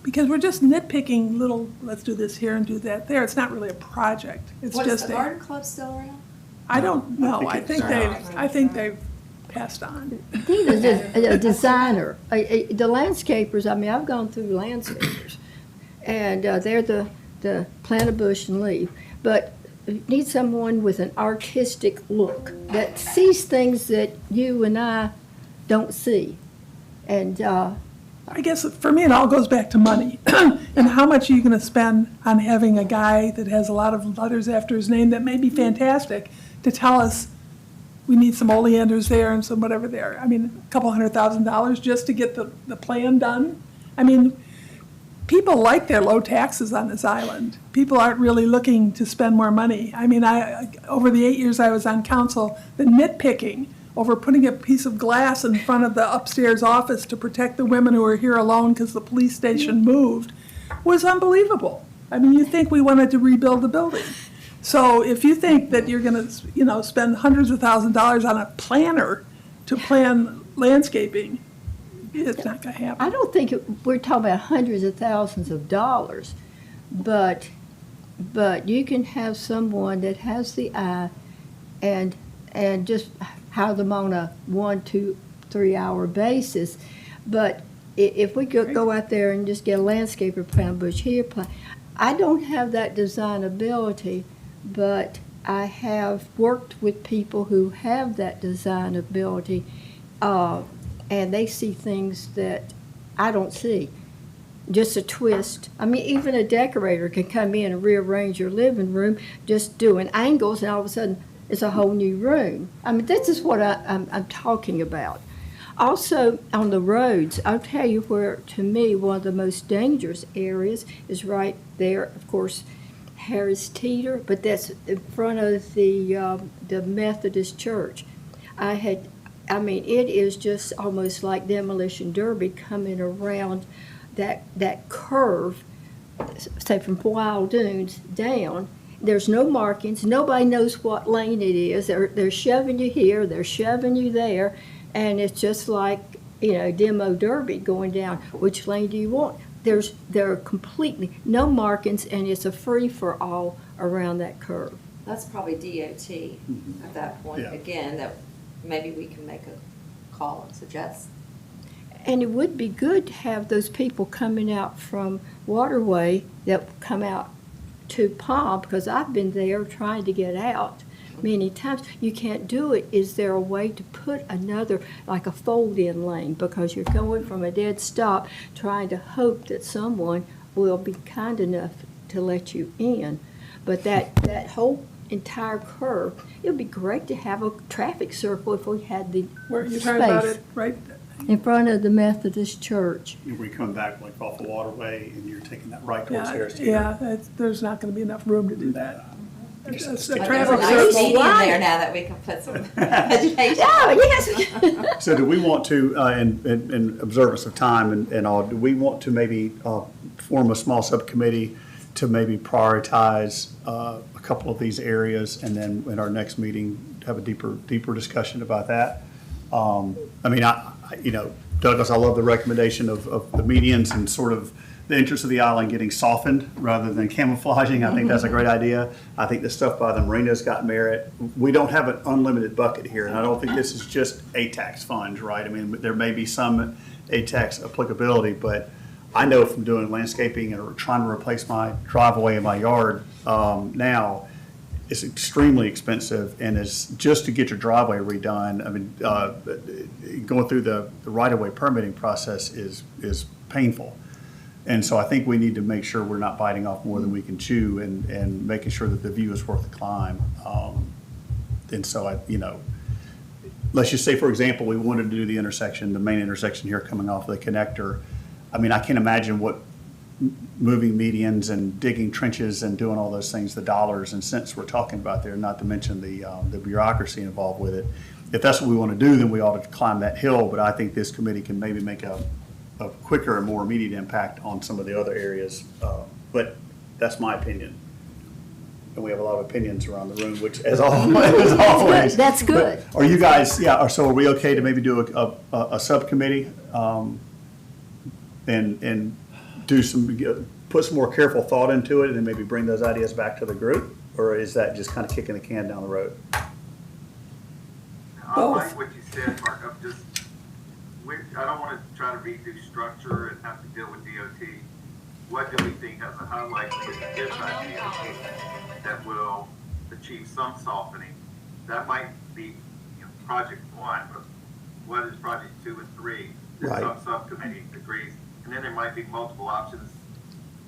because we're just nitpicking little. Let's do this here and do that there. It's not really a project. It's What, just is the garden club still around? I don't know. I think it's- they've passed on. He was a designer. The landscapers, I mean, I've gone through landscapers, and they're the plant a bush and leave. But you need someone with an artistic look that sees things that you and I don't see. And I guess for me, it all goes back to money. And how much are you going to spend on having a guy that has a lot of letters after his name that may be fantastic to tell us we need some oleanders there and some whatever there? I mean, a couple $100,000 just to get the plan done? I mean, people like their low taxes on this island. People aren't really looking to spend more money. I mean, over the 8 years I was on council, the nitpicking over putting a piece of glass in front of the upstairs office to protect the women who are here alone because the police station moved was unbelievable. I mean, you think we wanted to rebuild the building. So if you think that you're going to, spend hundreds of thousands of dollars on a planner to plan landscaping, it's not going to happen. I don't think we're talking about hundreds of thousands of dollars, but you can have someone that has the eye and just hire them on a 1, 2, 3 hour basis. But if we go out there and just get a landscaper, plant a bush here, I don't have that design ability, but I have worked with people who have that design ability, and they see things that I don't see. just a twist. I mean, even a decorator can come in and rearrange your living room, just doing angles, and all of a sudden, it's a whole new room. I mean, this is what I'm talking about. Also, on the roads, I'll tell you where, to me, one of the most dangerous areas is right there, of course, Harris Teeter, but that's in front of the Methodist Church. I mean, it is just almost like demolition derby coming around that curve, say from Wild Dunes down. There's no markings. Nobody knows what lane it is. They're shoving you here. They're shoving you there. And it's just like, demo derby going down. Which lane do you want? There are completely no markings, and it's a free-for-all around that curve. That's probably DOT at that point, Yeah. again, that maybe we can make a call and suggest. And it would be good to have those people coming out from Waterway that come out to Palm, because I've been there trying to get out many times. You can't do it. Is there a way to put another, like a fold-in lane? Because you're going from a dead stop, trying to hope that someone will be kind enough to let you in. But that whole entire curve, it would be great to have a traffic circle if we had the Where you're talking about space it, right? in front of the Methodist Church. If we come back like off the waterway and you're taking that right towards Yeah, Harris Teeter. yeah, there's not gonna be enough room to do that. Just A stick But to there's traffic a nice circle. median there now that we can put some vegetation. Oh, yes. So do we want to, in observance of time and all, do we want to maybe form a small subcommittee to maybe prioritize a couple of these areas, and then in our next meeting, have a deeper discussion about that? I mean, Douglas, I love the recommendation of the medians and sort of the interest of the island getting softened rather than camouflaging. I think that's a great idea. I think the stuff by the marinas got merit. We don't have an unlimited bucket here, and I don't think this is just ATAX funds, right? I mean, there may be some ATAX applicability, but I know from doing landscaping and trying to replace my driveway in my yard now, it's extremely expensive, and it's just to get your driveway redone. I mean, going through the right-of-way permitting process is painful. And so I think we need to make sure we're not biting off more than we can chew, and making sure that the view is worth the climb. And so let's just say, for example, we wanted to do the intersection, the main intersection here coming off the connector. I mean, I can't imagine what moving medians and digging trenches and doing all those things, the dollars and cents we're talking about there, not to mention the bureaucracy involved with it. If that's what we want to do, then we ought to climb that hill, but I think this committee can maybe make a quicker and more immediate impact on some of the other areas. But that's my opinion. And we have a lot of opinions around the room, which as always. That's good. But are you guys, so are we okay to maybe do a subcommittee? And put some more careful thought into it, and then maybe bring those ideas back to the group? Or is that just kind of kicking the can down the road? I like what you said, Mark. I don't want to try to redo structure and have to deal with DOT. What do we think has a high likelihood of this idea that will achieve some softening? That might be project one, but what is project 2 and 3? This Right. Subcommittee agrees, and then there might be multiple options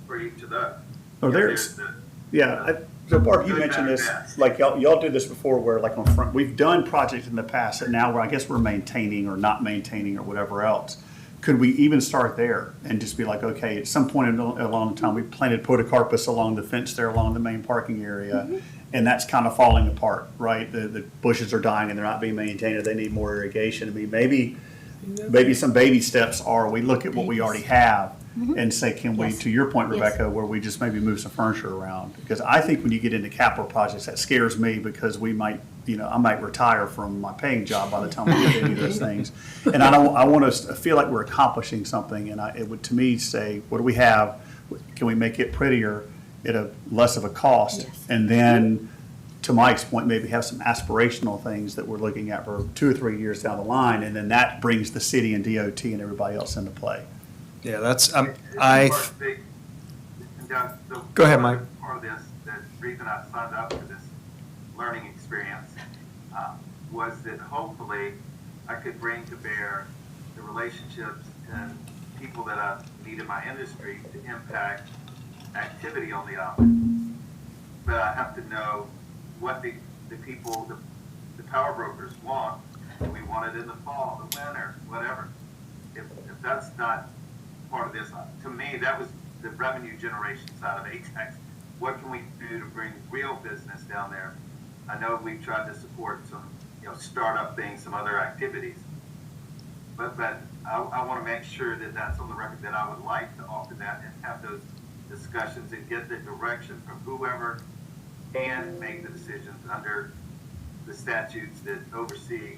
for each of those. Oh, there's, so Bart, you Good, mentioned better, this, best. like y'all did this before where like on front, we've done projects in the past and now I guess we're maintaining or not maintaining or whatever else. Could we even start there and just be like, okay, at some point along the time, we planted podocarpus along the fence there along the main parking area, and that's kind of falling apart, right? The bushes are dying and they're not being maintained, or they need more irrigation. I mean, maybe some baby steps are we look at what we already have and say, can we, to your point, Rebecca, where we just maybe move some furniture around? Because I think when you get into capital projects, that scares me, because we might, I might retire from my paying job by the time we get any of those things. And I want us to feel like we're accomplishing something, and it would, to me, say, what do we have? Can we make it prettier at a less of a cost? Yes. And then, to Mike's point, maybe have some aspirational things that we're looking at for 2 or 3 years down the line, and then that brings the city and DOT and everybody else into play. Yeah, that's, Go Go ahead, Mike. Part of this, the reason I signed up for this learning experience was that hopefully I could bring to bear the relationships and people that I need in my industry to impact activity on the island. But I have to know what the people, the power brokers want. Do we want it in the fall, the winter, whatever? If that's not part of this, to me, that was the revenue generation side of ATAX. What can we do to bring real business down there? I know we've tried to support some, startup things, some other activities. But I want to make sure that that's on the record, that I would like to offer that and have those discussions and get the direction from whoever can make the decisions under the statutes that oversee,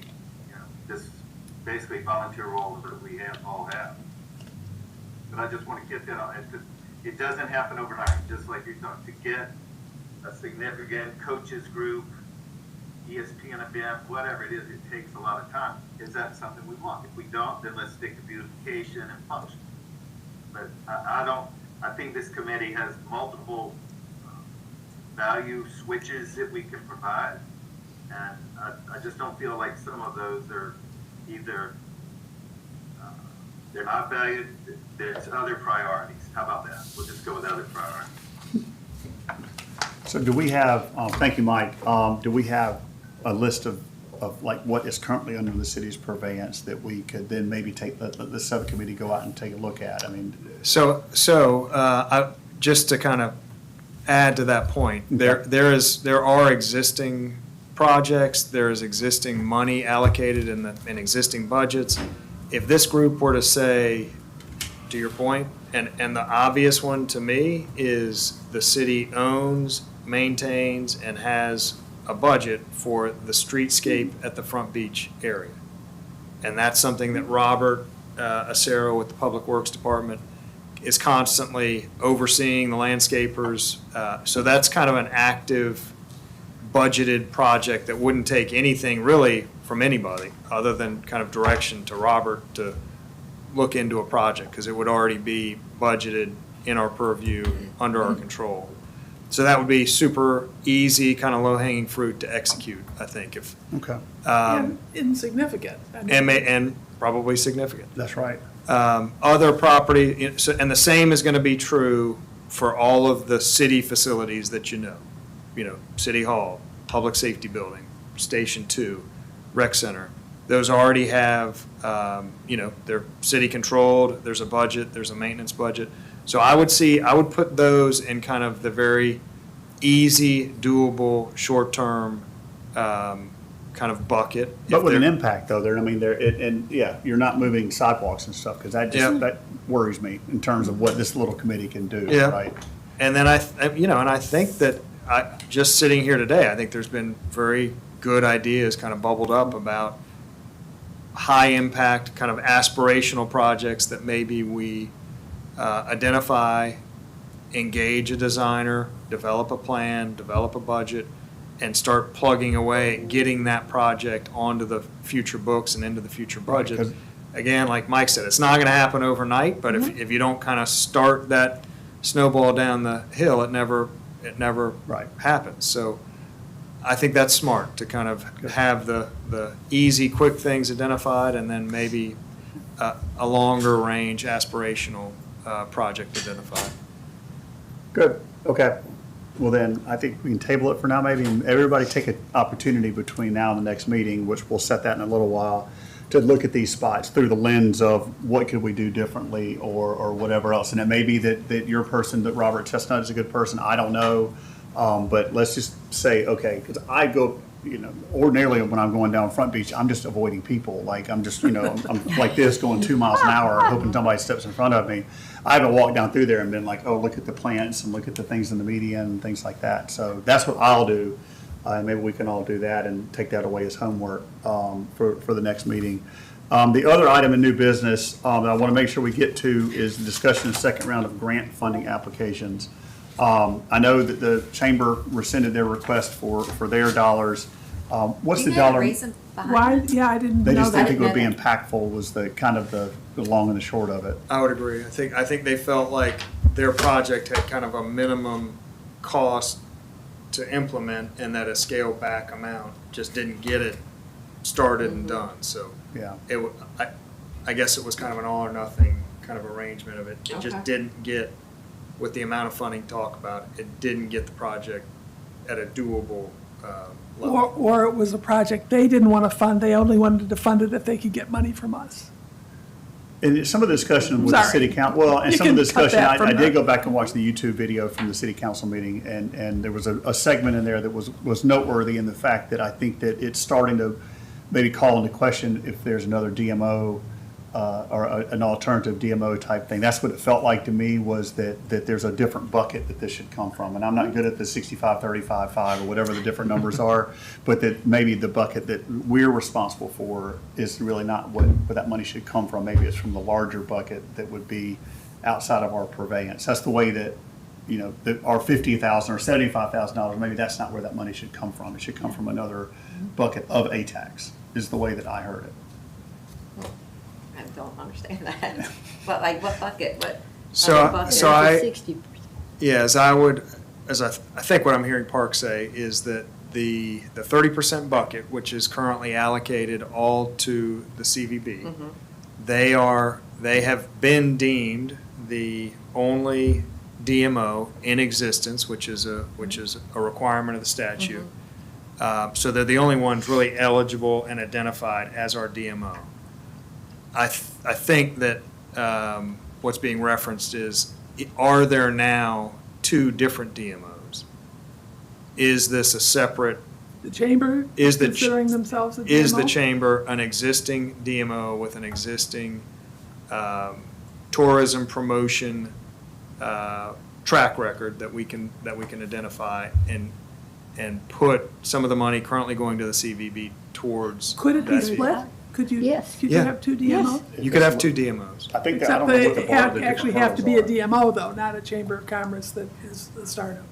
this basically volunteer role that we all have. But I just want to get that on it, because it doesn't happen overnight, just like you're talking. To get a significant coaches group, ESPN event, whatever it is, it takes a lot of time. Is that something we want? If we don't, then let's stick to beautification and function. But I think this committee has multiple value switches that we can provide. And I just don't feel like some of those are either, they're not valued, there's other priorities. How about that? We'll just go with other priorities. So do we have, thank you, Mike, do we have a list of like what is currently under the city's purveyance that we could then maybe take the subcommittee go out and take a look at? I mean. Just to kind of add to that point, there are existing projects, there is existing money allocated in existing budgets. If this group were to say, to your point, and the obvious one to me is the city owns, maintains, and has a budget for the streetscape at the Front Beach area. And that's something that Robert Acero with the Public Works Department is constantly overseeing, the landscapers. So that's kind of an active budgeted project that wouldn't take anything really from anybody other than kind of direction to Robert to look into a project, because it would already be budgeted in our purview, under our control. So that would be super easy, kind of low-hanging fruit to execute, I think, if. Okay. And insignificant. I mean, And probably significant. That's right. Other property, and the same is going to be true for all of the city facilities that you know. City Hall, Public Safety Building, Station 2, Rec Center. Those already have, they're city controlled, there's a budget, there's a maintenance budget. So I would put those in kind of the very easy, doable, short-term kind of bucket. But with an impact though, you're not moving sidewalks and stuff, because that worries me in terms of what this little committee can do, right? And then I think that just sitting here today, I think there's been very good ideas kind of bubbled up about high impact, kind of aspirational projects that maybe we identify, engage a designer, develop a plan, develop a budget, and start plugging away at getting that project onto the future books and into the future budget. Right, again, like Mike said, it's not going to happen overnight, but if you don't kind of start that snowball down the hill, it never Right. happens. So I think that's smart to kind of have the easy, quick things identified, and then maybe a longer range aspirational project identified. Good, okay. Well then, I think we can table it for now maybe, and everybody take an opportunity between now and the next meeting, which we'll set that in a little while, to look at these spots through the lens of what could we do differently or whatever else. And it may be that your person, that Robert Chestnut is a good person, I don't know. But let's just say, okay, because I go, ordinarily when I'm going down Front Beach, I'm just avoiding people. Like I'm just, I'm like this going 2 miles an hour, hoping somebody steps in front of me. I haven't walked down through there and been like, oh, look at the plants and look at the things in the median and things like that. So that's what I'll do. Maybe we can all do that and take that away as homework for the next meeting. The other item in new business that I want to make sure we get to is the discussion of the second round of grant funding applications. I know that the chamber rescinded their request for their dollars. What's the dollar? Reason behind Why, it? yeah, I didn't They know just didn't that. think it would be I didn't know impactful was the kind of the long and the short of it. I would agree. I think they felt like their project had kind of a minimum cost to implement, and that a scaled back amount just didn't get it started and done. So Yeah. I guess it was kind of an all or nothing kind of arrangement of it. It just Okay. didn't get, with the amount of funding talk about, it didn't get the project at a doable level. Or it was a project they didn't want to fund, they only wanted to fund it if they could get money from us. And some of the discussion with the Sorry. city council, well, and You some of the can cut discussion, that I from did the- go back and watch the YouTube video from the city council meeting, and there was a segment in there that was noteworthy in the fact that I think that it's starting to maybe call into question if there's another DMO or an alternative DMO type thing. That's what it felt like to me, was that there's a different bucket that this should come from. And I'm not good at the 65, 35, 5, or whatever the different numbers are, but that maybe the bucket that we're responsible for is really not where that money should come from. Maybe it's from the larger bucket that would be outside of our purveyance. That's the way that, you know, that our $50,000 or $75,000, maybe that's not where that money should come from. It should come from another bucket of ATAX, is the way that I heard it. I don't understand that. But like, what bucket, what? So- other bucket? so I- 60%. Yeah, I think what I'm hearing Park say is that the 30% bucket, which is currently allocated all to the CVB, they have been deemed the only DMO in existence, which is a requirement of the statute. So they're the only ones really eligible and identified as our DMO. I think that what's being referenced is, are there now two different DMOs? Is this a separate, The chamber Is the ch- considering themselves a DMO? is the chamber an existing DMO with an existing tourism promotion track record that we can identify and put some of the money currently going to the CVB towards Could it be that split? vehicle? Could you, Yes. could you Yeah. have two Yes. DMOs? You could have two DMOs. I think that, I Except don't know what the they bar, the actually different have to be a hurdles are. DMO though, not a Chamber of Commerce that is a startup.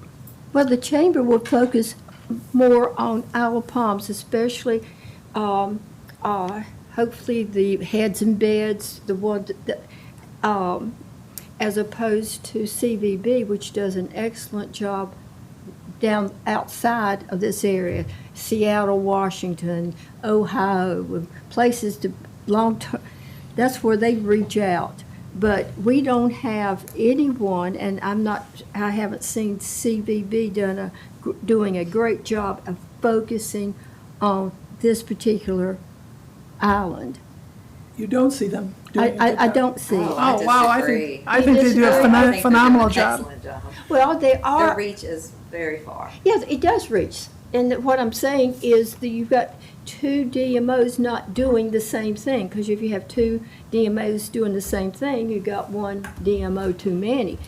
Well, the chamber will focus more on Isle of Palms, especially, hopefully the heads and beds, the one that, as opposed to CVB, which does an excellent job down outside of this area, Seattle, Washington, Ohio, places to long-term, that's where they reach out. But we don't have anyone, and I haven't seen CVB doing a great job of focusing on this particular island. You don't see them doing a good I job. don't see it. Oh, wow, I disagree. think they do a I I think they're doing phenomenal an job. excellent job. Well, they Their are, reach is very far. yes, it does reach. And what I'm saying is that you've got two DMOs not doing the same thing, because if you have two DMOs doing the same thing, you've got one DMO too many.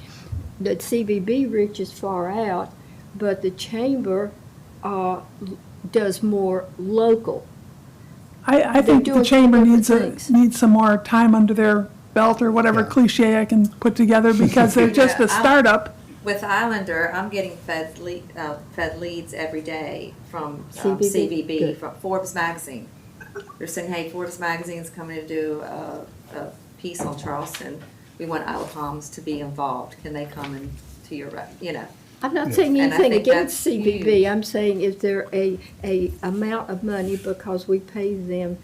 The CVB reaches far out, but the chamber does more local. I think doing the chamber different needs things. needs some more time under their belt, or whatever Yeah. cliche I can put together, because they're just Yeah, a startup. With Islander, I'm getting fed leads every day from CVB? CVB, Good. from Forbes magazine. They're saying, hey, Forbes magazine's coming to do a piece on Charleston. We want Isle of Palms to be involved. Can they come and to your, I'm not saying And I anything think against that's CVB, huge. I'm saying is there a amount of money, because we pay them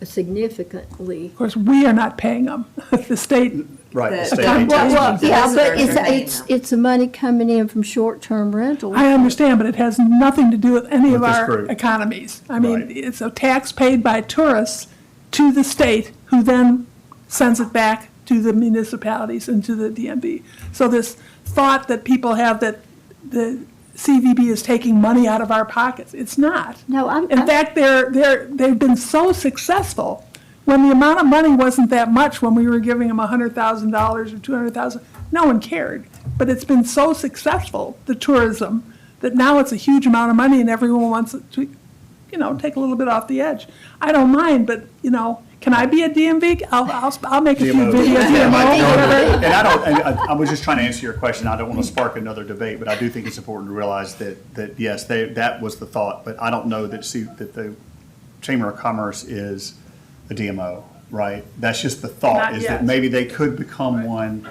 significantly. Of course, we are not paying them. The state, Right, the The- state the- agency. Well, yeah, but Visitors are paying them. it's the money coming in from short-term rentals. I understand, but it has nothing to do with any of With this our group. economies. I mean, Right. it's a tax paid by tourists to the state, who then sends it back to the municipalities and to the DMV. So this thought that people have that the CVB is taking money out of our pockets, it's not. No, In fact, they've been so successful, when the amount of money wasn't that much, when we were giving them $100,000 or $200,000, no one cared. But it's been so successful, the tourism, that now it's a huge amount of money and everyone wants it to, take a little bit off the edge. I don't mind, but, can I be a DMV? I'll make a few DMO. videos, whatever. And I was just trying to answer your question. I don't want to spark another debate, but I do think it's important to realize that yes, that was the thought, but I don't know that the Chamber of Commerce is a DMO, right? That's just the thought, Not is yet. that maybe they could become one.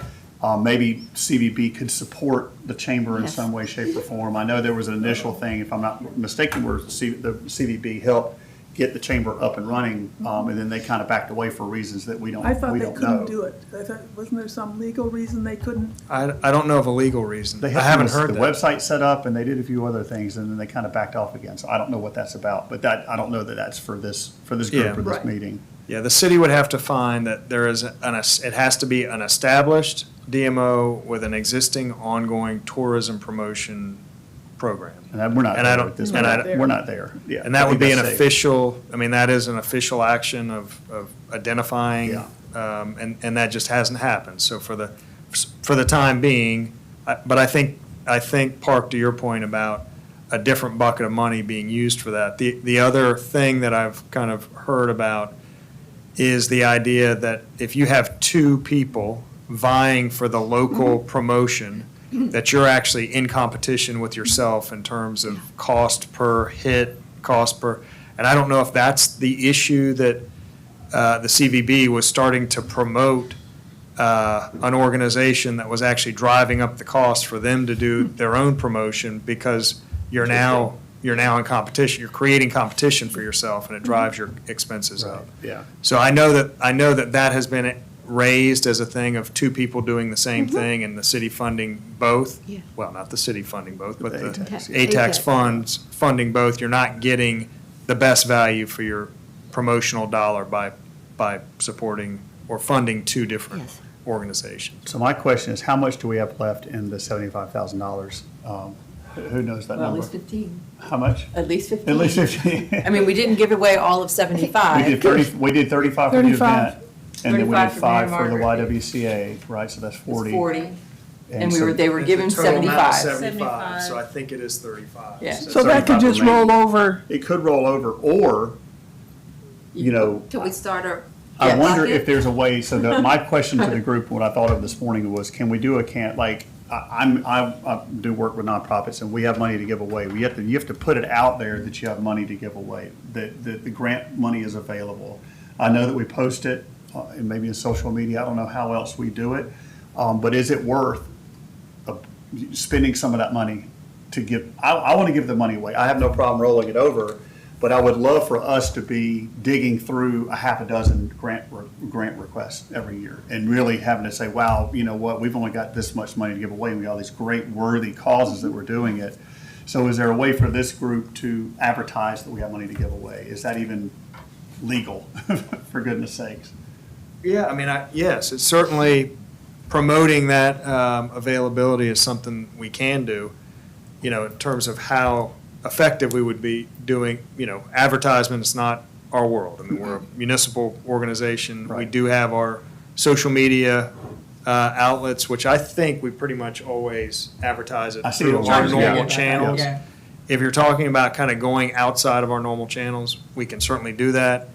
Maybe CVB could support the chamber in Yes. some way, shape, or form. I know there was an initial thing, if I'm not mistaken, where the CVB helped get the chamber up and running, and then they kind of backed away for reasons that we don't know. I thought they couldn't do it. I thought, wasn't there some legal reason they couldn't? I don't know of a legal reason. They I had haven't heard the that. website set up, and they did a few other things, and then they kind of backed off again. So I don't know what that's about, but that, I don't know that that's for this Yeah. group or this Right. meeting. Yeah, the city would have to find that there is it has to be an established DMO with an existing ongoing tourism promotion program. And we're not And I there don't- at this and point. I- We're not there, yeah. And that I would think be an that's safe. official, I mean, that is an official action of identifying, Yeah. and that just hasn't happened. So for the time being, but I think, Park, to your point about a different bucket of money being used for that. The other thing that I've kind of heard about is the idea that if you have two people vying for the local promotion, that you're actually in competition with yourself in terms of cost per hit, and I don't know if that's the issue that the CVB was starting to promote an organization that was actually driving up the cost for them to do their own promotion, because you're now in competition, you're creating competition for yourself, and it drives your expenses Right, up. yeah. So I know that has been raised as a thing of two people doing the same thing and the city funding both. Yeah. Well, not the city funding both, but The the ATAX. ATAX funds funding both. You're not getting the best value for your promotional dollar by supporting or funding two different Yes. organizations. So my question is, how much do we have left in the $75,000? Who knows that Well, at number? least 15. How much? At least 15. At least 15. I mean, we didn't give away all of We 75. did 30, we did 35 for the 35. event, and then we 35 did for 5 Mary for the Margaret. YWCA, right? So that's It was 40. 40. And so- they were given The total amount is 75. So I think it is 35. Yeah. So that could 35 just roll remaining. over. It could roll over, or, you know, Till we start our. I Yes. wonder if there's a way, so my question to the group, what I thought of this morning was, can we do I do work with nonprofits, and we have money to give away. You have to put it out there that you have money to give away, that the grant money is available. I know that we post it, and maybe in social media, I don't know how else we do it, but is it worth spending some of that money to give? I want to give the money away. I have no problem rolling it over, but I would love for us to be digging through a half a dozen grant requests every year and really having to say, wow, you know what, we've only got this much money to give away, and we got all these great worthy causes that we're doing it. So is there a way for this group to advertise that we have money to give away? Is that even legal, for goodness sakes? Yeah, I mean, yes, it's certainly promoting that availability is something we can do, you know, in terms of how effective we would be doing, you know, advertisement is not our world. I mean, we're a municipal organization. We Right. do have our social media outlets, which I think we pretty much always advertise it I see it through on our ours, normal yeah. channels. Yeah. If you're talking about kind of going outside of our normal channels, we can certainly do that.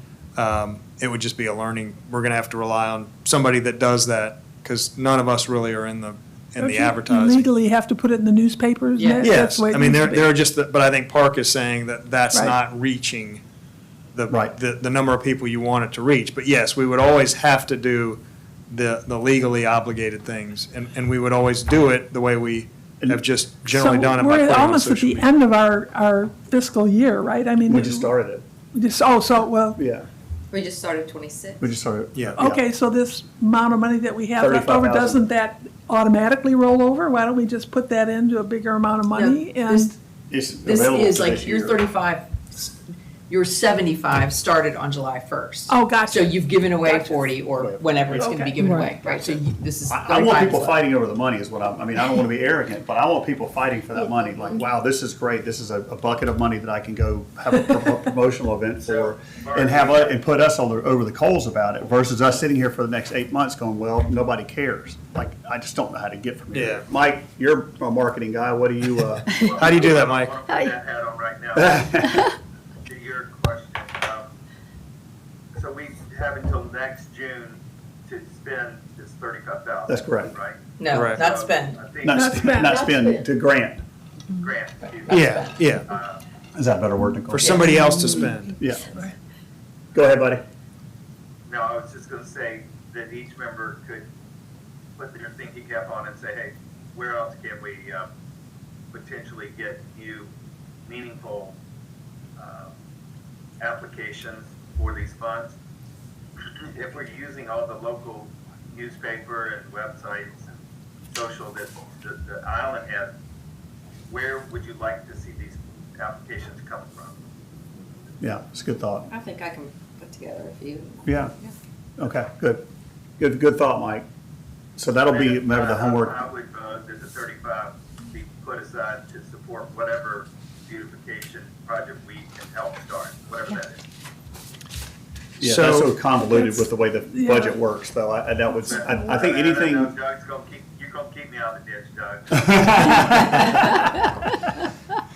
It would just be a learning, we're going to have to rely on somebody that does that, because none of us really are in the Don't you advertising. Legally have to put it in the newspapers? Yeah. That's Yes, the way it I mean, needs there to be. there are just, but I think Park is saying that that's Right. not reaching Right. the number of people you want it to reach. But yes, we would always have to do the legally obligated things, and we would always do it the way we have just generally So done it by we're putting it on almost at social the media. end of our fiscal year, right? I mean. We just started it, Well, yeah. We just started 26. We just started. Yeah. okay, so this amount of money that we have left over, 35,000. doesn't that automatically roll over? Why don't we just put that into a bigger amount of money? No, And this- It's This available is for like, this your year. 35, your 75 started on July 1st. Oh, gotcha. So you've given away Gotcha. 40 or Right. whenever it's going to be Okay. given Right. away, right? So this is I 35. want people left. fighting over the money is what I mean, I don't want to be arrogant, but I want people fighting for that money. Like, wow, this is great. This is a bucket of money that I can go have a promotional event for and and put us over the coals about it versus us sitting here for the next 8 months going, well, nobody cares. Like, I just don't know how to get from here. Yeah. Mike, you're a marketing guy. What do you, How do you do that, Mike? I'm gonna put that hat on right now. To your question, so we have until next June to spend this 35,000. That's correct. Right? No, Correct. not So spend. I think not Not spend. not spend, to grant. grant, excuse me. Yeah, yeah, Is that a better word than for somebody else to spend. Yeah. Go ahead, buddy. No, I was just gonna say that each member could put their thinking cap on and say, hey, where else can we potentially get you meaningful applications for these funds, if we're using all the local newspaper and websites and social that the island has, where would you like to see these applications come from? Yeah, it's a good thought. I think I can put together a few. Yeah, okay, good. Good thought, Mike. So that'll be, remember the homework. I would, that the 35 be put aside to support whatever beautification project we can help start, whatever that is. Yeah, So- that's so convoluted with the way the Yeah. budget works, though. I think anything. No, Doug's gonna you're gonna keep me out of the ditch, Doug.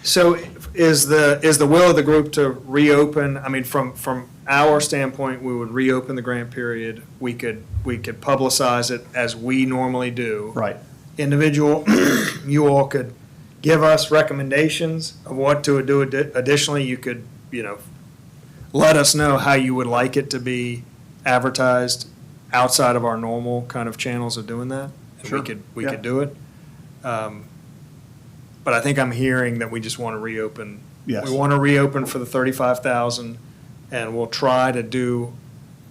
So is the will of the group to reopen, I mean, from our standpoint, we would reopen the grant period. We could publicize it as we normally do. Right, Individual, you all could give us recommendations of what to do additionally. You could, let us know how you would like it to be advertised outside of our normal kind of channels of doing that. And Sure. We Yeah. could do it. But I think I'm hearing that we just want to reopen. Yes. We want to reopen for the 35,000, and we'll try to do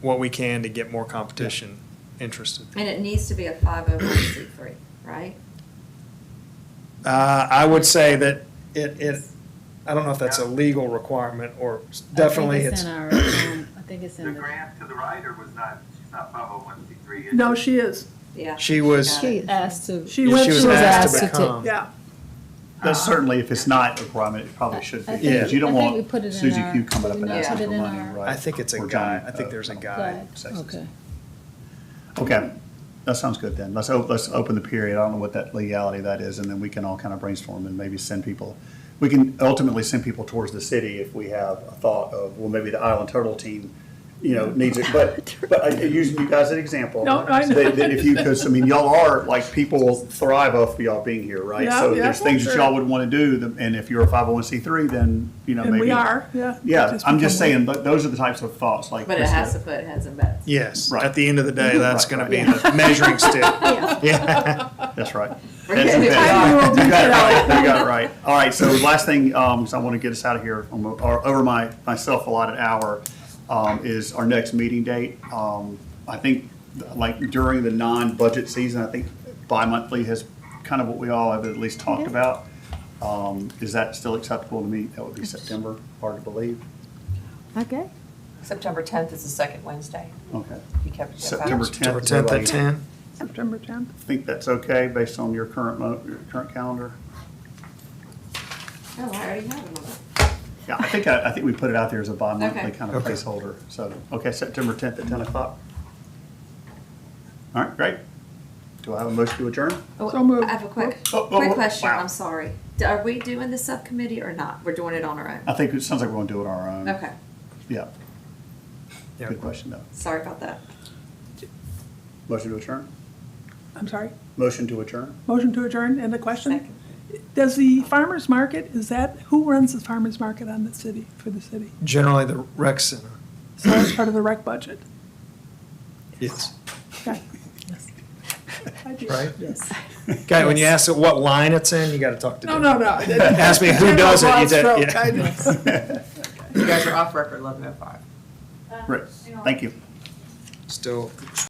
what we can to get more competition interested. And it needs to be a 501c3, right? I would say that I don't know if that's a legal requirement or definitely I think it's it's. in our, I think it's The in the. grant to the writer was not, she's not 501c3. is No, she? she is. Yeah. She was- got it. Asked to. She Yeah, went she was through asked that. to become. Yeah. that's certainly, if it's not a requirement, it probably should be. I think- Because you don't I think we want put it in Suzie our- Q coming up and did we not asking put for it in money, our- right? I think it's a Or guide. Johnny, I think there's a guide. Guide. Okay. Okay, that sounds good then. Let's open the period. I don't know what that legality that is, and then we can all kind of brainstorm and maybe send people. We can ultimately send people towards the city if we have a thought of, well, maybe the Island Turtle team, needs it. But using you guys as an example. No, I know. That if you, because, y'all are, like, people thrive off of y'all being here, right? Yeah, So yeah, there's things that sure. y'all would want to do, and if you're a 501c3, then, maybe. And we are, yeah. Yeah, I'm just become saying, those are the types of thoughts, like. But it Chris has said. to put heads and beds. Yes, Right. at the end of the day, that's Right, going to right. be the measuring stick. Yeah. Yeah. That's right. We're That's getting okay. it wrong. You got it right. You got it right. All right, so last thing, so I want to get us out of here, or over my self-allotted hour, is our next meeting date. I think, like, during the non-budget season, I think bi-monthly is kind of what we all have at least talked about. Is that still acceptable to me? That would be September, hard to believe. Okay. September 10th is the second Wednesday. Okay. You kept it September back. 10th. September is 10th everybody at 10. September 10th. Think that's okay based on your current calendar? Oh, I already have them on that. Yeah, I think we put it out there as a bi-monthly Okay. kind of Okay. placeholder. So, okay, September 10th at 10 o'clock. All right, great. Do I have a motion to adjourn? Oh, So moved. I have a quick Oh, question, wow. I'm sorry. Are we doing the subcommittee or not? We're doing it on our own? I think it sounds like we're going to do it on our own. Okay, Yeah, Yeah. good question, though. sorry about that. Motion to adjourn? I'm sorry. Motion to adjourn? Motion to adjourn, and the question? Second. Does the farmer's market, who runs the farmer's market for the city? Generally, the rec center. So that's part of the rec budget. Yes. Okay. I do. Right? Yes. Okay, when you ask it what line it's in, you got to talk to No, them. no. Ask me who does it. You Broad did, stroke, I yeah. know. You guys are off record 11:05. Right, thank you. Still